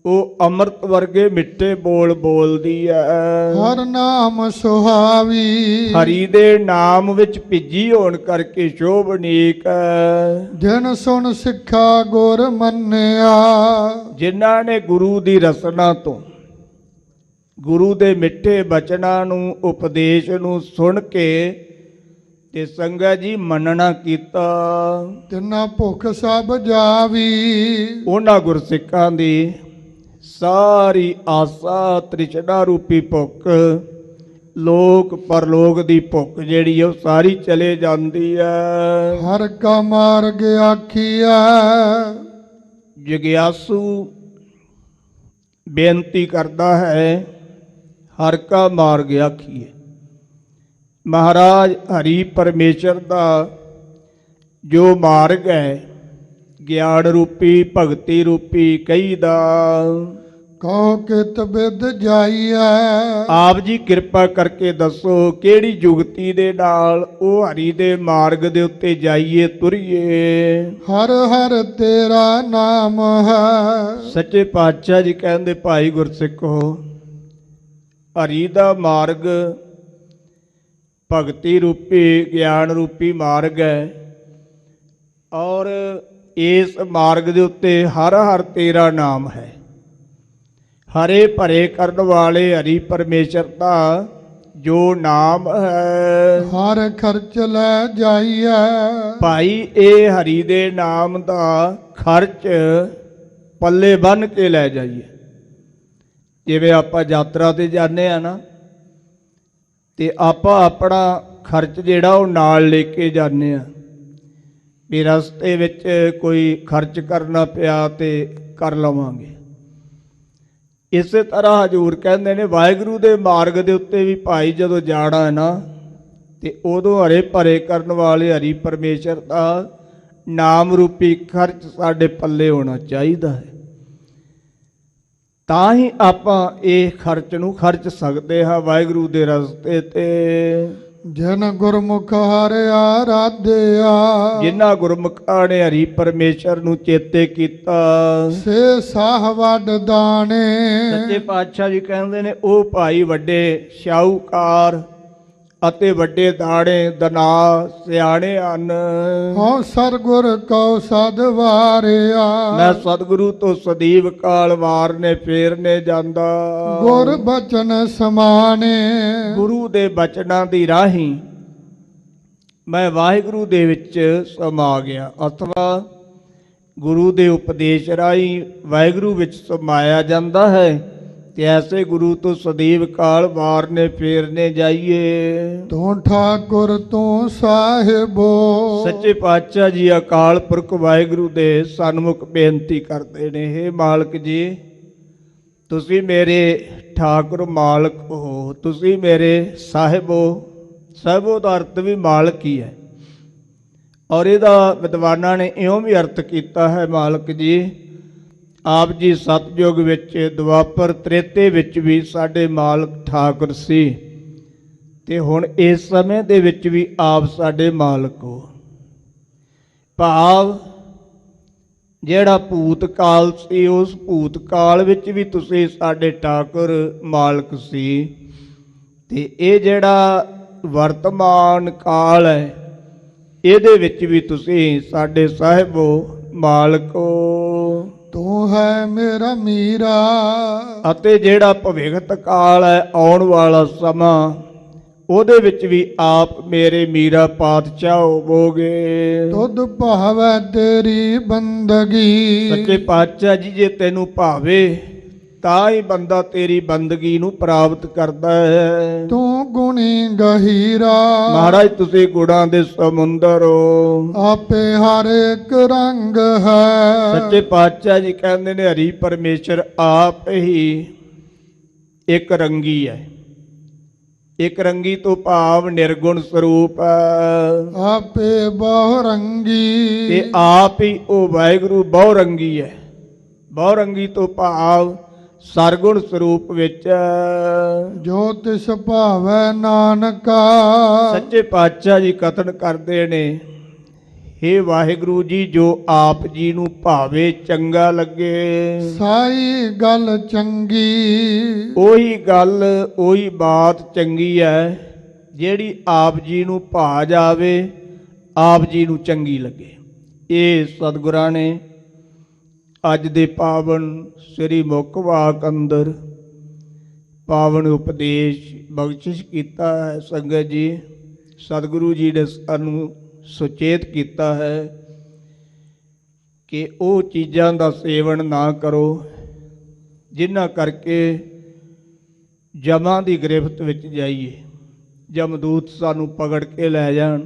ਉਹ ਅੰਮ੍ਰਿਤ ਵਰਗੇ ਮਿੱਠੇ ਬੋਲ ਬੋਲਦੀ ਹੈ। ਹਰ ਨਾਮ ਸੁਹਾਵੀ, ਹਰੀ ਦੇ ਨਾਮ ਵਿੱਚ ਭਿੱਜੀ ਹੋਣ ਕਰਕੇ ਸ਼ੋਭਨੀਕ ਹੈ। ਜਿਨ ਸੁਣ ਸਿੱਖਾ ਗੁਰ ਮੰਨਿਆ, ਜਿਨ੍ਹਾਂ ਨੇ ਗੁਰੂ ਦੀ ਰਸਨਾ ਤੋਂ, ਗੁਰੂ ਦੇ ਮਿੱਠੇ ਬਚਨਾਂ ਨੂੰ, ਉਪਦੇਸ਼ ਨੂੰ ਸੁਣ ਕੇ ਤੇ ਸੰਗਤ ਜੀ ਮੰਨਣਾ ਕੀਤਾ, ਤਿੰਨਾ ਭੁੱਖ ਸਭ ਜਾਵੀ। ਉਹਨਾਂ ਗੁਰਸਿੱਖਾਂ ਦੀ ਸਾਰੀ ਆਸਾ ਤ੍ਰਿਸ਼ਨਾ ਰੂਪੀ ਭੁੱਖ, ਲੋਕ ਪਰਲੋਕ ਦੀ ਭੁੱਖ ਜਿਹੜੀ ਉਹ ਸਾਰੀ ਚਲੇ ਜਾਂਦੀ ਹੈ। ਹਰ ਕਾ ਮਾਰਗ ਆਖੀਆ, ਜਗਿਆਸੂ ਬੇਨਤੀ ਕਰਦਾ ਹੈ, ਹਰ ਕਾ ਮਾਰਗ ਆਖੀਏ। ਮਹਾਰਾਜ ਹਰੀ ਪਰਮੇਸ਼ਰ ਦਾ ਜੋ ਮਾਰਗ ਹੈ, ਗਿਆਨ ਰੂਪੀ ਭਗਤੀ ਰੂਪੀ ਕਹੀਦਾ। ਕਹੋ ਕਿਤ ਬਿਦ ਜਾਈਐ, ਆਪ ਜੀ ਕਿਰਪਾ ਕਰਕੇ ਦੱਸੋ ਕਿਹੜੀ ਜੁਗਤੀ ਦੇ ਨਾਲ ਉਹ ਹਰੀ ਦੇ ਮਾਰਗ ਦੇ ਉੱਤੇ ਜਾਈਏ, ਤੁਰੀਏ। ਹਰ ਹਰ ਤੇਰਾ ਨਾਮ ਹੈ। ਸੱਚੇ ਪਾਤਸ਼ਾਹ ਜੀ ਕਹਿੰਦੇ, ਭਾਈ ਗੁਰਸਿੱਖੋ, ਹਰੀ ਦਾ ਮਾਰਗ ਭਗਤੀ ਰੂਪੀ ਗਿਆਨ ਰੂਪੀ ਮਾਰਗ ਹੈ, ਔਰ ਇਸ ਮਾਰਗ ਦੇ ਉੱਤੇ ਹਰ ਹਰ ਤੇਰਾ ਨਾਮ ਹੈ। ਹਰੇ ਭਰੇ ਕਰਨ ਵਾਲੇ ਹਰੀ ਪਰਮੇਸ਼ਰ ਦਾ ਜੋ ਨਾਮ ਹੈ, ਹਰ ਖਰਚ ਲੈ ਜਾਈਐ। ਭਾਈ ਇਹ ਹਰੀ ਦੇ ਨਾਮ ਦਾ ਖਰਚ ਪੱਲੇ ਬੰਨ੍ਹ ਕੇ ਲੈ ਜਾਈਏ। ਜਿਵੇਂ ਆਪਾਂ ਯਾਤਰਾ ਤੇ ਜਾਂਦੇ ਆ ਨਾ, ਤੇ ਆਪਾਂ ਆਪਣਾ ਖਰਚ ਜਿਹੜਾ ਉਹ ਨਾਲ ਲੈ ਕੇ ਜਾਂਦੇ ਆ, ਵੀ ਰਸਤੇ ਵਿੱਚ ਕੋਈ ਖਰਚ ਕਰਨਾ ਪਿਆ ਤੇ ਕਰ ਲਵਾਂਗੇ। ਇਸੇ ਤਰ੍ਹਾਂ ਹਜ਼ੂਰ ਕਹਿੰਦੇ ਨੇ ਵਾਹਿਗੁਰੂ ਦੇ ਮਾਰਗ ਦੇ ਉੱਤੇ ਵੀ ਭਾਈ ਜਦੋਂ ਜਾਣਾ ਹੈ ਨਾ, ਤੇ ਉਦੋਂ ਹਰੇ ਭਰੇ ਕਰਨ ਵਾਲੇ ਹਰੀ ਪਰਮੇਸ਼ਰ ਦਾ ਨਾਮ ਰੂਪੀ ਖਰਚ ਸਾਡੇ ਪੱਲੇ ਹੋਣਾ ਚਾਹੀਦਾ ਹੈ। ਤਾਂ ਹੀ ਆਪਾਂ ਇਹ ਖਰਚ ਨੂੰ ਖਰਚ ਸਕਦੇ ਹਾਂ ਵਾਹਿਗੁਰੂ ਦੇ ਰਸਤੇ ਤੇ। ਜਿਨ ਗੁਰਮੁਖ ਹਰਿਆ ਰਾਧਿਆ, ਜਿਨ੍ਹਾਂ ਗੁਰਮੁਖਾਂ ਨੇ ਹਰੀ ਪਰਮੇਸ਼ਰ ਨੂੰ ਚੇਤੇ ਕੀਤਾ, ਸੇ ਸਾਹ ਵੱਡ ਦਾਣੇ। ਸੱਚੇ ਪਾਤਸ਼ਾਹ ਜੀ ਕਹਿੰਦੇ ਨੇ ਉਹ ਭਾਈ ਵੱਡੇ ਸ਼ਾਹੂਕਾਰ ਅਤੇ ਵੱਡੇ ਦਾਣੇ ਦਨਾ ਸਿਆਣੇ ਹਨ। ਹਉ ਸਤਿਗੁਰ ਕਉ ਸਦ ਵਾਰਿਆ, ਮੈਂ ਸਤਿਗੁਰੂ ਤੋਂ ਸਦੀਵ ਕਾਲ ਵਾਰਨੇ ਫੇਰਨੇ ਜਾਂਦਾ। ਗੁਰ ਬਚਨ ਸਮਾਨੇ, ਗੁਰੂ ਦੇ ਬਚਨਾਂ ਦੀ ਰਾਹੀਂ ਮੈਂ ਵਾਹਿਗੁਰੂ ਦੇ ਵਿੱਚ ਸਮਾ ਗਿਆ, ਅਥਵਾ ਗੁਰੂ ਦੇ ਉਪਦੇਸ਼ ਰਾਹੀਂ ਵਾਹਿਗੁਰੂ ਵਿੱਚ ਸਮਾਇਆ ਜਾਂਦਾ ਹੈ। ਤੇ ਐਸੇ ਗੁਰੂ ਤੋਂ ਸਦੀਵ ਕਾਲ ਵਾਰਨੇ ਫੇਰਨੇ ਜਾਈਏ। ਤੂੰ ਠਾਕੁਰ ਤੂੰ ਸਾਹਿਬੋ। ਸੱਚੇ ਪਾਤਸ਼ਾਹ ਜੀ ਅਕਾਲ ਪੁਰਖ ਵਾਹਿਗੁਰੂ ਦੇ ਸਨਮੁਖ ਬੇਨਤੀ ਕਰਦੇ ਨੇ, ਹੇ ਮਾਲਕ ਜੀ, ਤੁਸੀਂ ਮੇਰੇ ਠਾਕੁਰ ਮਾਲਕ ਹੋ, ਤੁਸੀਂ ਮੇਰੇ ਸਾਹਿਬੋ। ਸਾਹਿਬੋ ਦਾ ਅਰਥ ਵੀ ਮਾਲਕ ਹੀ ਹੈ, ਔਰ ਇਹਦਾ ਵਿਦਵਾਨਾਂ ਨੇ ਇਉਂ ਵੀ ਅਰਥ ਕੀਤਾ ਹੈ, ਮਾਲਕ ਜੀ ਆਪ ਜੀ ਸਤਯੁਗ ਵਿੱਚ ਦੁਆਪਰ ਤ੍ਰੇਤੇ ਵਿੱਚ ਵੀ ਸਾਡੇ ਮਾਲਕ ਠਾਕੁਰ ਸੀ, ਤੇ ਹੁਣ ਇਸ ਸਮੇਂ ਦੇ ਵਿੱਚ ਵੀ ਆਪ ਸਾਡੇ ਮਾਲਕ ਹੋ। ਭਾਵ ਜਿਹੜਾ ਭੂਤ ਕਾਲ ਸੀ, ਉਸ ਭੂਤ ਕਾਲ ਵਿੱਚ ਵੀ ਤੁਸੀਂ ਸਾਡੇ ਠਾਕੁਰ ਮਾਲਕ ਸੀ, ਤੇ ਇਹ ਜਿਹੜਾ ਵਰਤਮਾਨ ਕਾਲ ਹੈ ਇਹਦੇ ਵਿੱਚ ਵੀ ਤੁਸੀਂ ਸਾਡੇ ਸਾਹਿਬੋ ਮਾਲਕ ਹੋ। ਤੂੰ ਹੈ ਮੇਰਾ ਮੀਰਾ। ਅਤੇ ਜਿਹੜਾ ਭਵਿੱਖਤ ਕਾਲ ਹੈ, ਆਉਣ ਵਾਲਾ ਸਮਾਂ, ਉਹਦੇ ਵਿੱਚ ਵੀ ਆਪ ਮੇਰੇ ਮੀਰਾ ਪਾਤਸ਼ਾਹ ਹੋਵੋਗੇ। ਤੁਧ ਭਾਵੈ ਤੇਰੀ ਬੰਦਗੀ। ਸੱਚੇ ਪਾਤਸ਼ਾਹ ਜੀ ਜੇ ਤੈਨੂੰ ਭਾਵੇ ਤਾਂ ਹੀ ਬੰਦਾ ਤੇਰੀ ਬੰਦਗੀ ਨੂੰ ਪ੍ਰਾਪਤ ਕਰਦਾ ਹੈ। ਤੂੰ ਗੁਣੀ ਗਹੀਰਾ। ਮਹਾਰਾਜ ਤੁਸੀਂ ਗੁਣਾਂ ਦੇ ਸਮੁੰਦਰ ਹੋ, ਆਪੇ ਹਰ ਇੱਕ ਰੰਗ ਹੈ। ਸੱਚੇ ਪਾਤਸ਼ਾਹ ਜੀ ਕਹਿੰਦੇ ਨੇ ਹਰੀ ਪਰਮੇਸ਼ਰ ਆਪ ਹੀ ਇੱਕ ਰੰਗੀ ਹੈ। ਇੱਕ ਰੰਗੀ ਤੋਂ ਭਾਵ ਨਿਰਗੁਣ ਸਰੂਪ ਹੈ। ਆਪੇ ਬਹੁ ਰੰਗੀ। ਤੇ ਆਪ ਹੀ ਉਹ ਵਾਹਿਗੁਰੂ ਬਹੁ ਰੰਗੀ ਹੈ। ਬਹੁ ਰੰਗੀ ਤੋਂ ਭਾਵ ਸਰਗੁਣ ਸਰੂਪ ਵਿੱਚ। ਜੋ ਤਿਸ ਭਾਵੈ ਨਾਨਕਾ। ਸੱਚੇ ਪਾਤਸ਼ਾਹ ਜੀ ਕਥਨ ਕਰਦੇ ਨੇ, ਹੇ ਵਾਹਿਗੁਰੂ ਜੀ ਜੋ ਆਪ ਜੀ ਨੂੰ ਭਾਵੇ ਚੰਗਾ ਲੱਗੇ, ਸਾਈ ਗੱਲ ਚੰਗੀ। ਉਹੀ ਗੱਲ ਉਹੀ ਬਾਤ ਚੰਗੀ ਹੈ ਜਿਹੜੀ ਆਪ ਜੀ ਨੂੰ ਭਾ ਜਾਵੇ, ਆਪ ਜੀ ਨੂੰ ਚੰਗੀ ਲੱਗੇ। ਇਹ ਸਤਿਗੁਰਾਂ ਨੇ ਅੱਜ ਦੇ ਪਾਵਨ ਸ੍ਰੀ ਮੁਖਵਾਕ ਅੰਦਰ ਪਾਵਨ ਉਪਦੇਸ਼ ਬਖਸ਼ਿਸ਼ ਕੀਤਾ ਹੈ। ਸੰਗਤ ਜੀ ਸਤਿਗੁਰੂ ਜੀ ਨੇ ਸਾਨੂੰ ਸੁਚੇਤ ਕੀਤਾ ਹੈ ਕਿ ਉਹ ਚੀਜ਼ਾਂ ਦਾ ਸੇਵਨ ਨਾ ਕਰੋ ਜਿਨ੍ਹਾਂ ਕਰਕੇ ਜਮਾਂ ਦੀ ਗ੍ਰਿਫਤ ਵਿੱਚ ਜਾਈਏ, ਜਮਦੂਤ ਸਾਨੂੰ ਪਕੜ ਕੇ ਲੈ ਜਾਣ।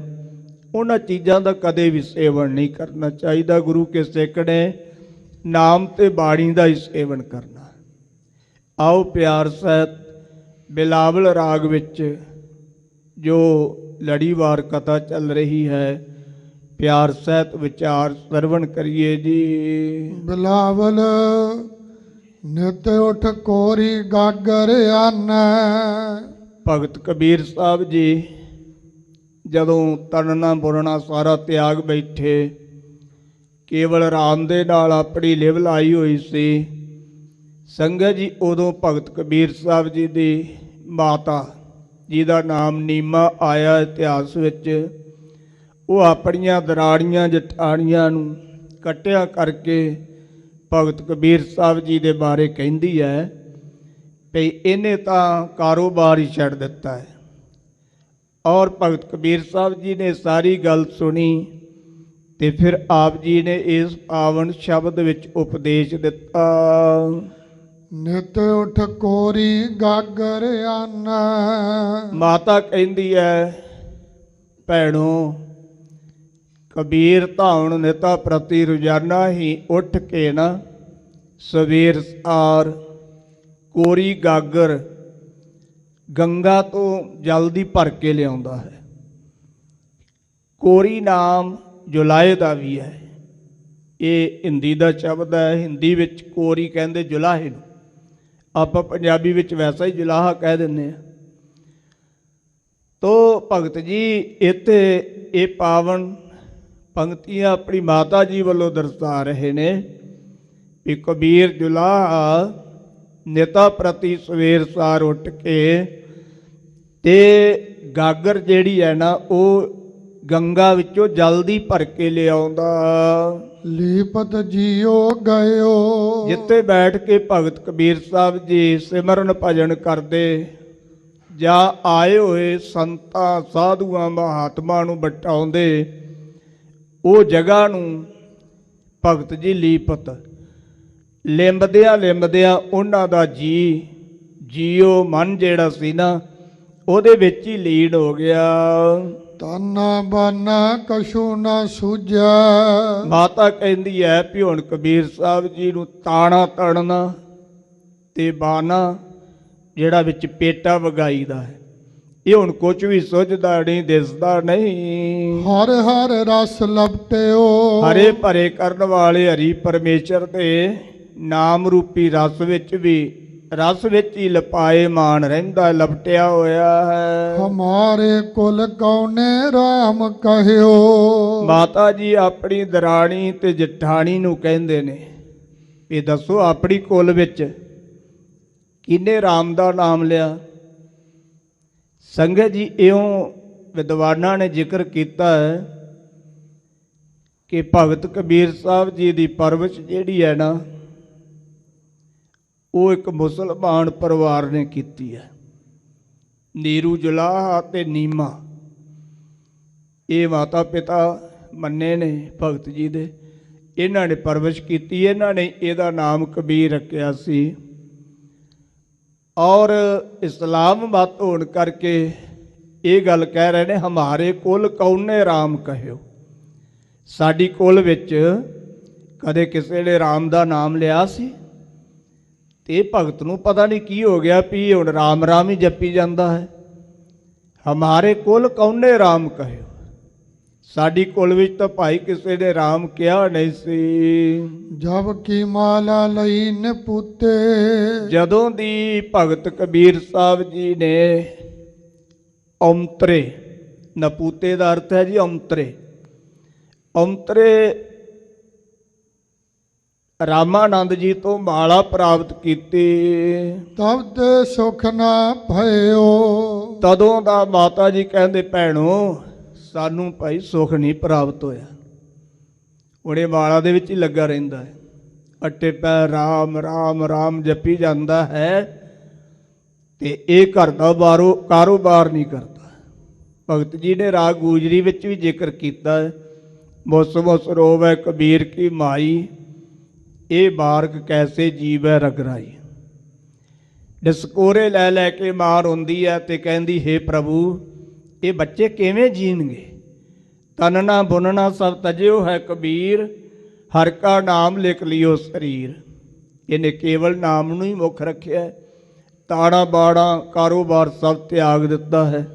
ਉਹਨਾਂ ਚੀਜ਼ਾਂ ਦਾ ਕਦੇ ਵੀ ਸੇਵਨ ਨਹੀਂ ਕਰਨਾ ਚਾਹੀਦਾ। ਗੁਰੂ ਕੇ ਸਿੱਖ ਨੇ ਨਾਮ ਤੇ ਬਾਣੀ ਦਾ ਹੀ ਸੇਵਨ ਕਰਨਾ। ਆਓ ਪਿਆਰ ਸਹਿਤ ਬਿਲਾਵਲ ਰਾਗ ਵਿੱਚ ਜੋ ਲੜੀਵਾਰ ਕਥਾ ਚੱਲ ਰਹੀ ਹੈ, ਪਿਆਰ ਸਹਿਤ ਵਿਚਾਰ ਸਰਵਣ ਕਰੀਏ ਜੀ। ਬਿਲਾਵਲ ਨਿਤ ਉਠ ਕੋਰੀ ਗਾਗਰ ਆਨੈ। ਭਗਤ ਕਬੀਰ ਸਾਹਿਬ ਜੀ ਜਦੋਂ ਤਨਨਾ ਬੁਰਨਾ ਸਾਰਾ ਤਿਆਗ ਬੈਠੇ, ਕੇਵਲ ਰਾਮ ਦੇ ਨਾਲ ਆਪਣੀ ਲਿਵ ਲਾਈ ਹੋਈ ਸੀ। ਸੰਗਤ ਜੀ ਉਦੋਂ ਭਗਤ ਕਬੀਰ ਸਾਹਿਬ ਜੀ ਦੀ ਮਾਤਾ ਜਿਹਦਾ ਨਾਮ ਨੀਮਾ ਆਇਆ ਇਤਿਹਾਸ ਵਿੱਚ, ਉਹ ਆਪਣੀਆਂ ਦਰਾੜੀਆਂ ਜਠਾਣੀਆਂ ਨੂੰ ਕੱਟਿਆ ਕਰਕੇ ਭਗਤ ਕਬੀਰ ਸਾਹਿਬ ਜੀ ਦੇ ਬਾਰੇ ਕਹਿੰਦੀ ਹੈ ਵੀ ਇਹਨੇ ਤਾਂ ਕਾਰੋਬਾਰ ਹੀ ਛੱਡ ਦਿੱਤਾ ਹੈ। ਔਰ ਭਗਤ ਕਬੀਰ ਸਾਹਿਬ ਜੀ ਨੇ ਸਾਰੀ ਗੱਲ ਸੁਣੀ ਤੇ ਫਿਰ ਆਪ ਜੀ ਨੇ ਇਸ ਪਾਵਨ ਸ਼ਬਦ ਵਿੱਚ ਉਪਦੇਸ਼ ਦਿੱਤਾ। ਨਿਤ ਉਠ ਕੋਰੀ ਗਾਗਰ ਆਨ। ਮਾਤਾ ਕਹਿੰਦੀ ਹੈ ਭੈਣੋ ਕਬੀਰ ਧਾਉਣ ਨਿਤਾ ਪ੍ਰਤੀ ਰੋਜ਼ਾਨਾ ਹੀ ਉੱਠ ਕੇ ਨਾ ਸਵੇਰ ਸਾਰ ਕੋਰੀ ਗਾਗਰ ਗੰਗਾ ਤੋਂ ਜਲ ਦੀ ਭਰ ਕੇ ਲਿਆਉਂਦਾ ਹੈ। ਕੋਰੀ ਨਾਮ ਜੁਲਾਹੇ ਦਾ ਵੀ ਹੈ। ਇਹ ਹਿੰਦੀ ਦਾ ਸ਼ਬਦ ਹੈ। ਹਿੰਦੀ ਵਿੱਚ ਕੋਰੀ ਕਹਿੰਦੇ ਜੁਲਾਹੇ ਨੂੰ, ਆਪਾਂ ਪੰਜਾਬੀ ਵਿੱਚ ਵੈਸਾ ਹੀ ਜੁਲਾਹਾ ਕਹਿ ਦਿੰਦੇ ਹਾਂ। ਤੋ ਭਗਤ ਜੀ ਇੱਥੇ ਇਹ ਪਾਵਨ ਪੰਕਤੀਆਂ ਆਪਣੀ ਮਾਤਾ ਜੀ ਵੱਲੋਂ ਦਰਸਾ ਰਹੇ ਨੇ ਵੀ ਕਬੀਰ ਜੁਲਾਹਾ ਨਿਤਾ ਪ੍ਰਤੀ ਸਵੇਰ ਸਾਰ ਉੱਠ ਕੇ ਤੇ ਗਾਗਰ ਜਿਹੜੀ ਹੈ ਨਾ ਉਹ ਗੰਗਾ ਵਿੱਚੋਂ ਜਲਦੀ ਭਰ ਕੇ ਲਿਆਉਂਦਾ। ਲੀਪਤ ਜੀਓ ਗਇਓ। ਜਿੱਥੇ ਬੈਠ ਕੇ ਭਗਤ ਕਬੀਰ ਸਾਹਿਬ ਜੀ ਸਿਮਰਨ ਭਜਨ ਕਰਦੇ ਜਾਂ ਆਏ ਹੋਏ ਸੰਤਾਂ ਸਾਧੂਆਂ ਮਹਾਤਮਾ ਨੂੰ ਬਟਾਉਂਦੇ, ਉਹ ਜਗ੍ਹਾ ਨੂੰ ਭਗਤ ਜੀ ਲੀਪਤ ਲਿੰਬਦਿਆਂ ਉਹਨਾਂ ਦਾ ਜੀਓ ਮਨ ਜਿਹੜਾ ਸੀ ਨਾ ਉਹਦੇ ਵਿੱਚ ਹੀ ਲੀਨ ਹੋ ਗਿਆ। ਤਾਨਾ ਬਾਨਾ ਕਛੂ ਨਾ ਸੂਝਾ। ਮਾਤਾ ਕਹਿੰਦੀ ਹੈ ਵੀ ਹੁਣ ਕਬੀਰ ਸਾਹਿਬ ਜੀ ਨੂੰ ਤਾਣਾ ਤੜਨਾ ਤੇ ਬਾਨਾ ਜਿਹੜਾ ਵਿੱਚ ਪੇਟਾ ਵਗਾਈਦਾ ਹੈ ਇਹ ਹੁਣ ਕੁਝ ਵੀ ਸੁਝਦਾ ਨਹੀਂ, ਦਿਸਦਾ ਨਹੀਂ। ਹਰ ਹਰ ਰਸ ਲਪਟਿਓ। ਹਰੇ ਭਰੇ ਕਰਨ ਵਾਲੇ ਹਰੀ ਪਰਮੇਸ਼ਰ ਦੇ ਨਾਮ ਰੂਪੀ ਰਸ ਵਿੱਚ ਹੀ ਲਪਾਏ ਮਾਨ ਰਹਿੰਦਾ, ਲਪਟਿਆ ਹੋਇਆ ਹੈ। ਹਮਾਰੇ ਕੁਲ ਕੌਨੇ ਰਾਮ ਕਹਿਓ। ਮਾਤਾ ਜੀ ਆਪਣੀ ਦਰਾਣੀ ਤੇ ਜਠਾਣੀ ਨੂੰ ਕਹਿੰਦੇ ਨੇ ਇਹ ਦੱਸੋ ਆਪਣੀ ਕੁਲ ਵਿੱਚ ਕਿਹਨੇ ਰਾਮ ਦਾ ਨਾਮ ਲਿਆ। ਸੰਗਤ ਜੀ ਇਉਂ ਵਿਦਵਾਨਾਂ ਨੇ ਜ਼ਿਕਰ ਕੀਤਾ ਹੈ ਕਿ ਭਗਤ ਕਬੀਰ ਸਾਹਿਬ ਜੀ ਦੀ ਪਰਵਰਿਸ਼ ਜਿਹੜੀ ਹੈ ਨਾ ਉਹ ਇੱਕ ਮੁਸਲਮਾਨ ਪਰਿਵਾਰ ਨੇ ਕੀਤੀ ਹੈ। ਨੀਰੂ ਜੁਲਾਹਾ ਤੇ ਨੀਮਾ ਇਹ ਮਾਤਾ ਪਿਤਾ ਮੰਨੇ ਨੇ ਭਗਤ ਜੀ ਦੇ, ਇਹਨਾਂ ਨੇ ਪਰਵਰਿਸ਼ ਕੀਤੀ। ਇਹਨਾਂ ਨੇ ਇਹਦਾ ਨਾਮ ਕਬੀਰ ਰੱਖਿਆ ਸੀ। ਔਰ ਇਸਲਾਮ ਮਤ ਹੋਣ ਕਰਕੇ ਇਹ ਗੱਲ ਕਹਿ ਰਹੇ ਨੇ ਹਮਾਰੇ ਕੁਲ ਕੌਨੇ ਰਾਮ ਕਹਿਓ। ਸਾਡੀ ਕੁਲ ਵਿੱਚ ਕਦੇ ਕਿਸੇ ਨੇ ਰਾਮ ਦਾ ਨਾਮ ਲਿਆ ਸੀ? ਤੇ ਭਗਤ ਨੂੰ ਪਤਾ ਨਹੀਂ ਕੀ ਹੋ ਗਿਆ ਵੀ ਹੁਣ ਰਾਮ ਰਾਮ ਹੀ ਜਪੀ ਜਾਂਦਾ ਹੈ। ਹਮਾਰੇ ਕੁਲ ਕੌਨੇ ਰਾਮ ਕਹਿਓ। ਸਾਡੀ ਕੁਲ ਵਿੱਚ ਤਾਂ ਭਾਈ ਕਿਸੇ ਨੇ ਰਾਮ ਕਿਹਾ ਨਹੀਂ ਸੀ। ਜਬ ਕੀ ਮਾਲਾ ਲਈ ਨਪੂਤੇ। ਜਦੋਂ ਦੀ ਭਗਤ ਕਬੀਰ ਸਾਹਿਬ ਜੀ ਨੇ ਔਂਤਰੇ, ਨਪੂਤੇ ਦਾ ਅਰਥ ਹੈ ਜੀ ਔਂਤਰੇ ਰਾਮਾਨੰਦ ਜੀ ਤੋਂ ਮਾਲਾ ਪ੍ਰਾਪਤ ਕੀਤੀ, ਤਬ ਤੇ ਸੁਖ ਨਾ ਭਇਓ। ਤਦੋਂ ਦਾ ਮਾਤਾ ਜੀ ਕਹਿੰਦੇ ਭੈਣੋ ਸਾਨੂੰ ਭਾਈ ਸੁਖ ਨਹੀਂ ਪ੍ਰਾਪਤ ਹੋਇਆ। ਉਹਨੇ ਮਾਲਾ ਦੇ ਵਿੱਚ ਹੀ ਲੱਗਾ ਰਹਿੰਦਾ ਹੈ, ਅੱਟੇ ਪੈ ਰਾਮ ਰਾਮ ਰਾਮ ਜਪੀ ਜਾਂਦਾ ਹੈ ਤੇ ਇਹ ਘਰ ਦਾ ਕਾਰੋਬਾਰ ਨਹੀਂ ਕਰਦਾ। ਭਗਤ ਜੀ ਨੇ ਰਾਗ ਗੂਜਰੀ ਵਿੱਚ ਵੀ ਜ਼ਿਕਰ ਕੀਤਾ ਹੈ, ਮੁਸ ਮੁਸ ਰੋਵੈ ਕਬੀਰ ਕੀ ਮਾਈ, ਇਹ ਬਾਰਕ ਕੈਸੇ ਜੀਵੈ ਰਗਰਾਈ। ਡਸਕੋਰੇ ਲੈ ਕੇ ਮਾਂ ਰੋਂਦੀ ਹੈ ਤੇ ਕਹਿੰਦੀ ਹੇ ਪ੍ਰਭੂ ਇਹ ਬੱਚੇ ਕਿਵੇਂ ਜੀਣਗੇ। ਤਨਨਾ ਬੁਨਣਾ ਸਭ ਤਜਿਓ ਹੈ ਕਬੀਰ, ਹਰ ਕਾ ਨਾਮ ਲਿਖ ਲਿਓ ਸਰੀਰ। ਇਹਨੇ ਕੇਵਲ ਨਾਮ ਨੂੰ ਹੀ ਮੁੱਖ ਰੱਖਿਆ, ਤਾੜਾ ਬਾੜਾ ਕਾਰੋਬਾਰ ਸਭ ਤਿਆਗ ਦਿੱਤਾ ਹੈ।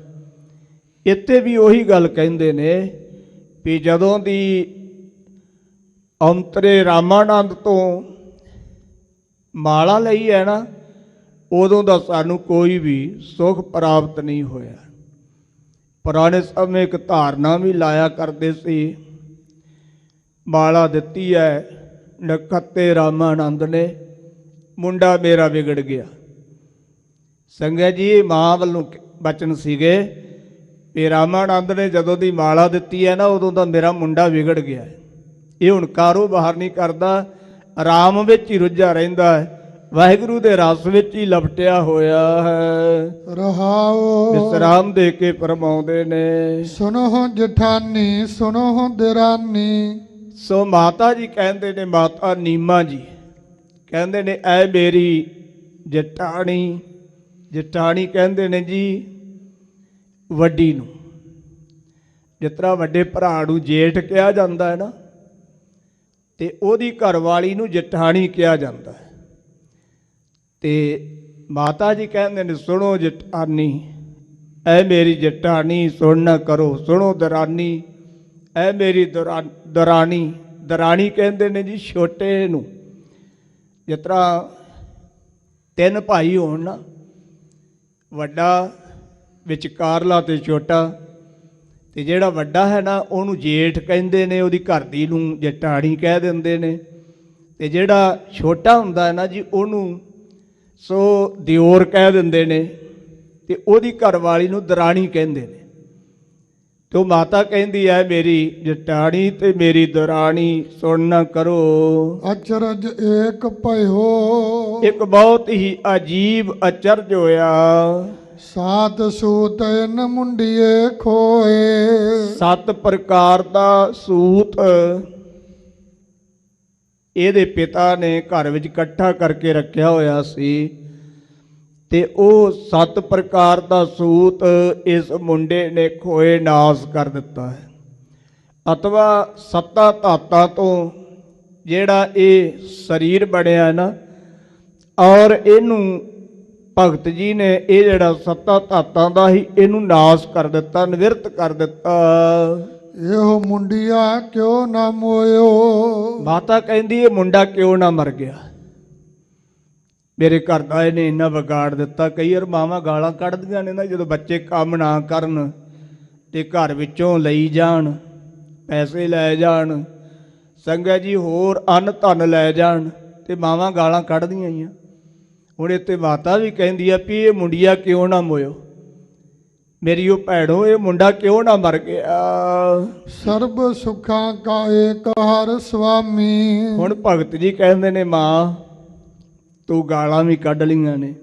ਇੱਥੇ ਵੀ ਉਹੀ ਗੱਲ ਕਹਿੰਦੇ ਨੇ ਵੀ ਜਦੋਂ ਦੀ ਔਂਤਰੇ ਰਾਮਾਨੰਦ ਤੋਂ ਮਾਲਾ ਲਈ ਹੈ ਨਾ ਉਦੋਂ ਦਾ ਸਾਨੂੰ ਕੋਈ ਵੀ ਸੁੱਖ ਪ੍ਰਾਪਤ ਨਹੀਂ ਹੋਇਆ। ਪੁਰਾਣੇ ਸਮੇਂ ਇੱਕ ਧਾਰਨਾ ਵੀ ਲਾਇਆ ਕਰਦੇ ਸੀ, ਮਾਲਾ ਦਿੱਤੀ ਹੈ ਨਖੱਤੇ ਰਾਮਾਨੰਦ ਨੇ, ਮੁੰਡਾ ਮੇਰਾ ਵਿਗੜ ਗਿਆ। ਸੰਗਤ ਜੀ ਮਾਂ ਵੱਲੋਂ ਬਚਨ ਸੀਗੇ ਵੀ ਰਾਮਾਨੰਦ ਨੇ ਜਦੋਂ ਦੀ ਮਾਲਾ ਦਿੱਤੀ ਹੈ ਨਾ ਉਦੋਂ ਦਾ ਮੇਰਾ ਮੁੰਡਾ ਵਿਗੜ ਗਿਆ ਹੈ। ਇਹ ਹੁਣ ਕਾਰੋਬਾਰ ਨਹੀਂ ਕਰਦਾ, ਆਰਾਮ ਵਿੱਚ ਹੀ ਰੁੱਝਾ ਰਹਿੰਦਾ ਹੈ, ਵਾਹਿਗੁਰੂ ਦੇ ਰਸ ਵਿੱਚ ਹੀ ਲਪਟਿਆ ਹੋਇਆ ਹੈ। ਰਹਾਓ ਵਿਸਰਾਮ ਦੇ ਕੇ ਫਰਮਾਉਂਦੇ ਨੇ, ਸੁਨੋ ਜਠਾਨੀ ਸੁਨੋ ਦਿਰਾਨੀ। ਸੋ ਮਾਤਾ ਜੀ ਕਹਿੰਦੇ ਨੇ, ਮਾਤਾ ਨੀਮਾ ਜੀ ਕਹਿੰਦੇ ਨੇ, ਐ ਮੇਰੀ ਜਟਾਣੀ। ਜਟਾਣੀ ਕਹਿੰਦੇ ਨੇ ਜੀ ਵੱਡੀ ਨੂੰ, ਜਿਸ ਤਰ੍ਹਾਂ ਵੱਡੇ ਭਰਾ ਨੂੰ ਜੇਠ ਕਿਹਾ ਜਾਂਦਾ ਹੈ ਨਾ, ਤੇ ਉਹਦੀ ਘਰਵਾਲੀ ਨੂੰ ਜਠਾਣੀ ਕਿਹਾ ਜਾਂਦਾ ਹੈ। ਤੇ ਮਾਤਾ ਜੀ ਕਹਿੰਦੇ ਨੇ, ਸੁਣੋ ਜਟਾਨੀ, ਐ ਮੇਰੀ ਜਟਾਣੀ ਸੁਣ ਨਾ ਕਰੋ, ਸੁਣੋ ਦਰਾਨੀ, ਐ ਮੇਰੀ ਦਰਾਣੀ। ਦਰਾਣੀ ਕਹਿੰਦੇ ਨੇ ਜੀ ਛੋਟੇ ਨੂੰ, ਜਿਸ ਤਰ੍ਹਾਂ ਤਿੰਨ ਭਾਈ ਹੋਣ ਨਾ, ਵੱਡਾ, ਵਿਚਕਾਰਲਾ ਤੇ ਛੋਟਾ, ਤੇ ਜਿਹੜਾ ਵੱਡਾ ਹੈ ਨਾ ਉਹਨੂੰ ਜੇਠ ਕਹਿੰਦੇ ਨੇ, ਉਹਦੀ ਘਰ ਦੀ ਨੂੰ ਜਟਾਣੀ ਕਹਿ ਦਿੰਦੇ ਨੇ, ਤੇ ਜਿਹੜਾ ਛੋਟਾ ਹੁੰਦਾ ਹੈ ਨਾ ਜੀ ਉਹਨੂੰ ਸੋ ਦਿਓਰ ਕਹਿ ਦਿੰਦੇ ਨੇ, ਤੇ ਉਹਦੀ ਘਰਵਾਲੀ ਨੂੰ ਦਰਾਣੀ ਕਹਿੰਦੇ ਨੇ। ਤੇ ਉਹ ਮਾਤਾ ਕਹਿੰਦੀ ਹੈ, ਮੇਰੀ ਜਟਾਣੀ ਤੇ ਮੇਰੀ ਦਰਾਣੀ ਸੁਣ ਨਾ ਕਰੋ। ਅਚਰਜ ਏਕ ਭਇਓ ਇੱਕ ਬਹੁਤ ਹੀ ਅਜੀਬ ਅਚਰਜ ਹੋਇਆ। ਸਾਤ ਸੂਤ ਇਨ ਮੁੰਡੀਏ ਖੋਏ। 7 ਪ੍ਰਕਾਰ ਦਾ ਸੂਤ ਇਹਦੇ ਪਿਤਾ ਨੇ ਘਰ ਵਿੱਚ ਇਕੱਠਾ ਕਰਕੇ ਰੱਖਿਆ ਹੋਇਆ ਸੀ, ਤੇ ਉਹ 7 ਪ੍ਰਕਾਰ ਦਾ ਸੂਤ ਇਸ ਮੁੰਡੇ ਨੇ ਖੋਏ ਨਾਸ ਕਰ ਦਿੱਤਾ ਹੈ। ਅਥਵਾ 7 ਧਾਤਾਂ ਤੋਂ ਜਿਹੜਾ ਇਹ ਸਰੀਰ ਬਣਿਆ ਨਾ, ਔਰ ਇਹਨੂੰ ਭਗਤ ਜੀ ਨੇ ਇਹ ਜਿਹੜਾ 7 ਧਾਤਾਂ ਦਾ ਹੀ ਇਹਨੂੰ ਨਾਸ ਕਰ ਦਿੱਤਾ, ਨਿਵਰਤ ਕਰ ਦਿੱਤਾ। ਇਹੋ ਮੁੰਡਿਆ ਕਿਉਂ ਨਾ ਮੋਇਓ। ਮਾਤਾ ਕਹਿੰਦੀ ਇਹ ਮੁੰਡਾ ਕਿਉਂ ਨਾ ਮਰ ਗਿਆ, ਮੇਰੇ ਘਰ ਦਾ ਇਹਨੇ ਇੰਨਾ ਵਿਗਾੜ ਦਿੱਤਾ। ਕਈ ਵਾਰ ਮਾਵਾਂ ਗਾਲਾਂ ਕੱਢਦੀਆਂ ਨੇ ਨਾ, ਜਦੋਂ ਬੱਚੇ ਕੰਮ ਨਾ ਕਰਨ ਤੇ ਘਰ ਵਿੱਚੋਂ ਲਈ ਜਾਣ, ਪੈਸੇ ਲੈ ਜਾਣ, ਸੰਗਤ ਜੀ ਹੋਰ ਅੰਨ ਧਨ ਲੈ ਜਾਣ, ਤੇ ਮਾਵਾਂ ਗਾਲਾਂ ਕੱਢਦੀਆਂ ਹੀ ਆ। ਹੁਣ ਇੱਥੇ ਮਾਤਾ ਵੀ ਕਹਿੰਦੀ ਆ ਵੀ ਇਹ ਮੁੰਡਿਆ ਕਿਉਂ ਨਾ ਮੋਇਓ, ਮੇਰੀ ਉਹ ਭੈਣੋ ਇਹ ਮੁੰਡਾ ਕਿਉਂ ਨਾ ਮਰ ਗਿਆ। ਸਰਬ ਸੁਖਾਂ ਕਾ ਏਕ ਹਰ ਸੁਆਮੀ। ਹੁਣ ਭਗਤ ਜੀ ਕਹਿੰਦੇ ਨੇ, ਮਾਂ ਤੂੰ ਗਾਲਾਂ ਵੀ ਕੱਢ ਲਈਆਂ ਨੇ,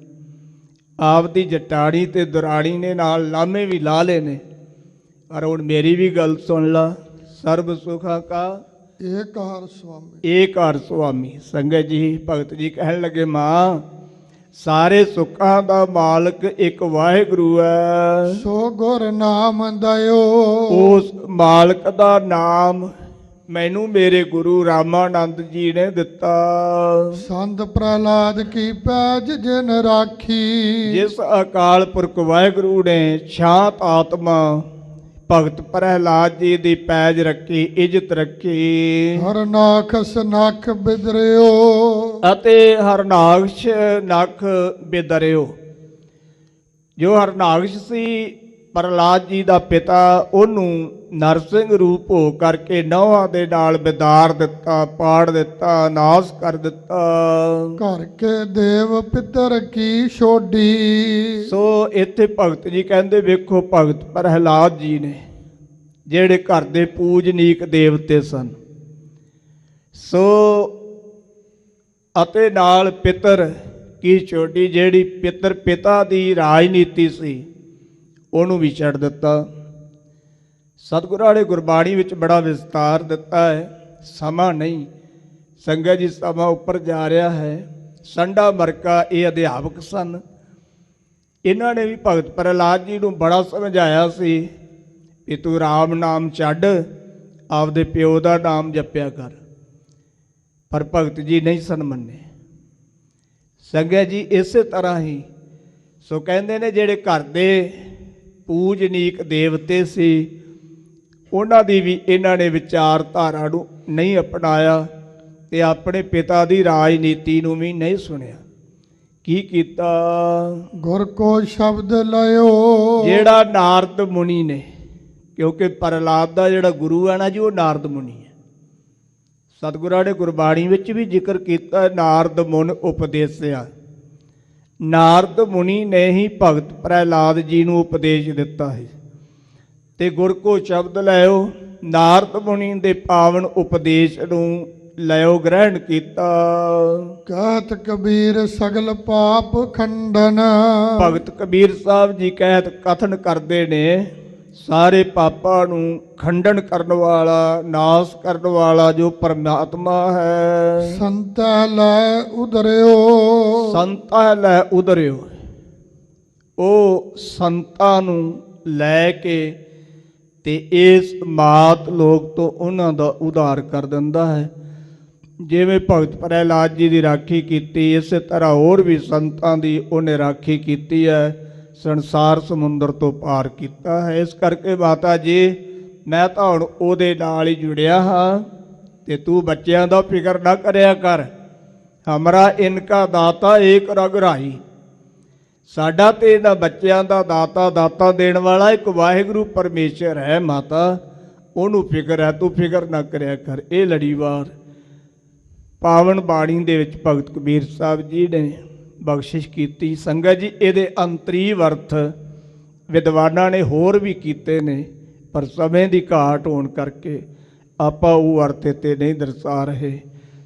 ਆਪਦੀ ਜਟਾਣੀ ਤੇ ਦੁਰਾਣੀ ਨੇ ਨਾਲ ਲਾਮੇ ਵੀ ਲਾ ਲਏ ਨੇ, ਪਰ ਹੁਣ ਮੇਰੀ ਵੀ ਗੱਲ ਸੁਣ ਲਾ। ਸਰਬ ਸੁਖਾਂ ਕਾ ਏਕ ਹਰ ਸੁਆਮੀ। ਏਕ ਹਰ ਸੁਆਮੀ। ਸੰਗਤ ਜੀ ਭਗਤ ਜੀ ਕਹਿਣ ਲੱਗੇ, ਮਾਂ ਸਾਰੇ ਸੁੱਖਾਂ ਦਾ ਮਾਲਕ ਇੱਕ ਵਾਹਿਗੁਰੂ ਹੈ, ਸੋ ਗੁਰ ਨਾਮ ਦਇਓ। ਉਸ ਮਾਲਕ ਦਾ ਨਾਮ ਮੈਨੂੰ ਮੇਰੇ ਗੁਰੂ ਰਾਮਾਨੰਦ ਜੀ ਨੇ ਦਿੱਤਾ। ਸੰਤ ਪ੍ਰਹਲਾਦ ਕੀ ਪੈਜ ਜਿਨ ਰਾਖੀ। ਜਿਸ ਅਕਾਲ ਪੁਰਖ ਵਾਹਿਗੁਰੂ ਨੇ ਸ਼ਾਂਤ ਆਤਮਾ ਭਗਤ ਪ੍ਰਹਲਾਦ ਜੀ ਦੀ ਪੈਜ ਰੱਖੀ, ਇੱਜ਼ਤ ਰੱਖੀ। ਹਰਨਾਖਸ ਨਖ ਬਿਦਰਿਓ। ਅਤੇ ਹਰਨਾਕਸ਼ ਨਖ ਬਿਦਰਿਓ। ਜੋ ਹਰਨਾਕਸ਼ ਸੀ ਪ੍ਰਹਲਾਦ ਜੀ ਦਾ ਪਿਤਾ, ਉਹਨੂੰ ਨਰਸਿੰਘ ਰੂਪ ਹੋ ਕਰਕੇ ਨਹੁੰਆਂ ਦੇ ਨਾਲ ਬਿਦਾਰ ਦਿੱਤਾ, ਪਾੜ ਦਿੱਤਾ, ਨਾਸ ਕਰ ਦਿੱਤਾ। ਘਰ ਕੇ ਦੇਵ ਪਿਤਰ ਕੀ ਛੋਡੀ। ਸੋ ਇੱਥੇ ਭਗਤ ਜੀ ਕਹਿੰਦੇ, ਵੇਖੋ ਭਗਤ ਪ੍ਰਹਲਾਦ ਜੀ ਨੇ ਜਿਹੜੇ ਘਰ ਦੇ ਪੂਜਨੀਕ ਦੇਵਤੇ ਸਨ, ਸੋ ਅਤੇ ਨਾਲ ਪਿਤਰ ਕੀ ਛੋਡੀ, ਜਿਹੜੀ ਪਿਤਾ ਦੀ ਰਾਜਨੀਤੀ ਸੀ ਉਹਨੂੰ ਵੀ ਛੱਡ ਦਿੱਤਾ। ਸਤਿਗੁਰਾਂ ਨੇ ਗੁਰਬਾਣੀ ਵਿੱਚ ਬੜਾ ਵਿਸਤਾਰ ਦਿੱਤਾ ਹੈ, ਸਮਾਂ ਨਹੀਂ ਸੰਗਤ ਜੀ, ਸਮਾਂ ਉੱਪਰ ਜਾ ਰਿਹਾ ਹੈ। ਸੰਡਾ ਮਰਕਾ ਇਹ ਅਧਿਆਪਕ ਸਨ, ਇਹਨਾਂ ਨੇ ਵੀ ਭਗਤ ਪ੍ਰਹਲਾਦ ਜੀ ਨੂੰ ਬੜਾ ਸਮਝਾਇਆ ਸੀ ਕਿ ਤੂੰ ਰਾਮ ਨਾਮ ਛੱਡ, ਆਪਦੇ ਪਿਓ ਦਾ ਨਾਮ ਜਪਿਆ ਕਰ, ਪਰ ਭਗਤ ਜੀ ਨਹੀਂ ਸਨ ਮੰਨੇ। ਸੰਗਤ ਜੀ ਇਸੇ ਤਰ੍ਹਾਂ ਹੀ ਸੋ ਕਹਿੰਦੇ ਨੇ, ਜਿਹੜੇ ਘਰ ਦੇ ਪੂਜਨੀਕ ਦੇਵਤੇ ਸੀ ਉਹਨਾਂ ਦੀ ਵੀ ਇਹਨਾਂ ਨੇ ਵਿਚਾਰਧਾਰਾ ਨੂੰ ਨਹੀਂ ਅਪਣਾਇਆ, ਤੇ ਆਪਣੇ ਪਿਤਾ ਦੀ ਰਾਜਨੀਤੀ ਨੂੰ ਵੀ ਨਹੀਂ ਸੁਣਿਆ। ਕੀ ਕੀਤਾ? ਗੁਰ ਕੋ ਸ਼ਬਦ ਲਿਓ। ਜਿਹੜਾ ਨਾਰਦ ਮੁਨੀ ਨੇ, ਕਿਉਂਕਿ ਪ੍ਰਹਲਾਦ ਦਾ ਜਿਹੜਾ ਗੁਰੂ ਹੈ ਨਾ ਜੀ, ਉਹ ਨਾਰਦ ਮੁਨੀ ਹੈ। ਸਤਿਗੁਰਾਂ ਨੇ ਗੁਰਬਾਣੀ ਵਿੱਚ ਵੀ ਜ਼ਿਕਰ ਕੀਤਾ, ਨਾਰਦ ਮੁਨ ਉਪਦੇਸਿਆ। ਨਾਰਦ ਮੁਨੀ ਨੇ ਹੀ ਭਗਤ ਪ੍ਰਹਲਾਦ ਜੀ ਨੂੰ ਉਪਦੇਸ਼ ਦਿੱਤਾ ਹੈ। ਤੇ ਗੁਰ ਕੋ ਸ਼ਬਦ ਲਿਓ, ਨਾਰਦ ਮੁਨੀ ਦੇ ਪਾਵਨ ਉਪਦੇਸ਼ ਨੂੰ ਲਿਓ ਗ੍ਰਹਿਣ ਕੀਤਾ। ਕਹਿਤ ਕਬੀਰ ਸਗਲ ਪਾਪ ਖੰਡਨ। ਭਗਤ ਕਬੀਰ ਸਾਹਿਬ ਜੀ ਕਹਿਤ ਕਥਨ ਕਰਦੇ ਨੇ, ਸਾਰੇ ਪਾਪਾਂ ਨੂੰ ਖੰਡਨ ਕਰਨ ਵਾਲਾ, ਨਾਸ਼ ਕਰਨ ਵਾਲਾ ਜੋ ਪਰਮਾਤਮਾ ਹੈ। ਸੰਤਾ ਲੈ ਉਧਰਿਓ। ਸੰਤਾ ਲੈ ਉਧਰਿਓ, ਉਹ ਸੰਤਾਂ ਨੂੰ ਲੈ ਕੇ ਤੇ ਇਸ ਮਾਤ ਲੋਕ ਤੋਂ ਉਹਨਾਂ ਦਾ ਉਧਾਰ ਕਰ ਦਿੰਦਾ ਹੈ। ਜਿਵੇਂ ਭਗਤ ਪ੍ਰਹਿਲਾਦ ਜੀ ਦੀ ਰਾਖੀ ਕੀਤੀ, ਇਸੇ ਤਰ੍ਹਾਂ ਹੋਰ ਵੀ ਸੰਤਾਂ ਦੀ ਉਹਨੇ ਰਾਖੀ ਕੀਤੀ ਹੈ, ਸੰਸਾਰ ਸਮੁੰਦਰ ਤੋਂ ਪਾਰ ਕੀਤਾ ਹੈ। ਇਸ ਕਰਕੇ ਮਾਤਾ ਜੀ ਮੈਂ ਤਾਂ ਹੁਣ ਉਹਦੇ ਨਾਲ ਹੀ ਜੁੜਿਆ ਹਾਂ, ਤੇ ਤੂੰ ਬੱਚਿਆਂ ਦਾ ਫਿਕਰ ਨਾ ਕਰਿਆ ਕਰ। ਹਮਰਾ ਇਨਕਾ ਦਾਤਾ ਏਕ ਰਘੁਰਾਈ, ਸਾਡਾ ਤੇ ਇਹਨਾਂ ਬੱਚਿਆਂ ਦਾ ਦਾਤਾ ਦੇਣ ਵਾਲਾ ਇੱਕ ਵਾਹਿਗੁਰੂ ਪਰਮੇਸ਼ਰ ਹੈ ਮਾਤਾ, ਉਹਨੂੰ ਫਿਕਰ ਹੈ, ਤੂੰ ਫਿਕਰ ਨਾ ਕਰਿਆ ਕਰ। ਇਹ ਲੜੀਵਾਰ ਪਾਵਨ ਬਾਣੀ ਦੇ ਵਿੱਚ ਭਗਤ ਕਬੀਰ ਸਾਹਿਬ ਜੀ ਨੇ ਬਖਸ਼ਿਸ਼ ਕੀਤੀ। ਸੰਗਤ ਜੀ ਇਹਦੇ ਅੰਤਰੀਵ ਅਰਥ ਵਿਦਵਾਨਾਂ ਨੇ ਹੋਰ ਵੀ ਕੀਤੇ ਨੇ, ਪਰ ਸਮੇਂ ਦੀ ਘਾਟ ਹੋਣ ਕਰਕੇ ਆਪਾਂ ਉਹ ਅਰਥ ਤੇ ਨਹੀਂ ਦਰਸਾ ਰਹੇ।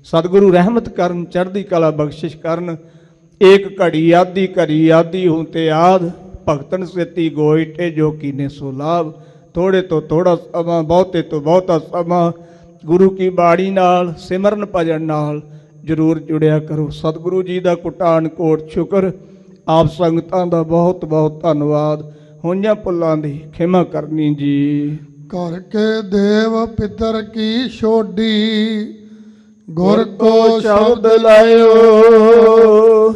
ਸਤਿਗੁਰੂ ਰਹਿਮਤ ਕਰਨ, ਚੜ੍ਹਦੀ ਕਲਾ ਬਖਸ਼ਿਸ਼ ਕਰਨ। ਏਕ ਘੜੀ ਆਦੀ ਹੂੰ ਤੇ ਆਦ, ਭਗਤਨ ਸੇਤੀ ਗੋਇਟੇ ਜੋ ਕੀਨੇ ਸੋ ਲਾਭ। ਥੋੜੇ ਤੋਂ ਥੋੜਾ ਸਮਾਂ, ਬਹੁਤੇ ਤੋਂ ਬਹੁਤਾ ਸਮਾਂ ਗੁਰੂ ਕੀ ਬਾਣੀ ਨਾਲ, ਸਿਮਰਨ ਭਜਨ ਨਾਲ ਜ਼ਰੂਰ ਜੁੜਿਆ ਕਰੋ। ਸਤਿਗੁਰੂ ਜੀ ਦਾ ਕੁਟਾਨ ਕੋਟ ਸ਼ੁਕਰ। ਆਪ ਸੰਗਤਾਂ ਦਾ ਬਹੁਤ ਬਹੁਤ ਧੰਨਵਾਦ। ਹੋਈਆਂ ਭੁੱਲਾਂ ਦੀ ਖਿਮਾ ਕਰਨੀ ਜੀ। ਘਰ ਕੇ ਦੇਵ ਪਿਤਰ ਕੀ ਛੋਡੀ, ਗੁਰ ਕੋ ਸ਼ਬਦ ਲਾਇਓ।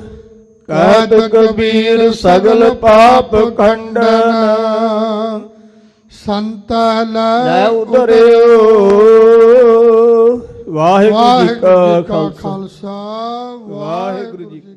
ਕਹਿਤ ਕਬੀਰ ਸਗਲ ਪਾਪ ਖੰਡਨ, ਸੰਤਾ ਲੈ ਲੈ ਉਧਰਿਓ। ਵਾਹਿਗੁਰੂ ਜੀ ਕਾ ਖਾਲਸਾ, ਵਾਹਿਗੁਰੂ ਜੀ ਕੀ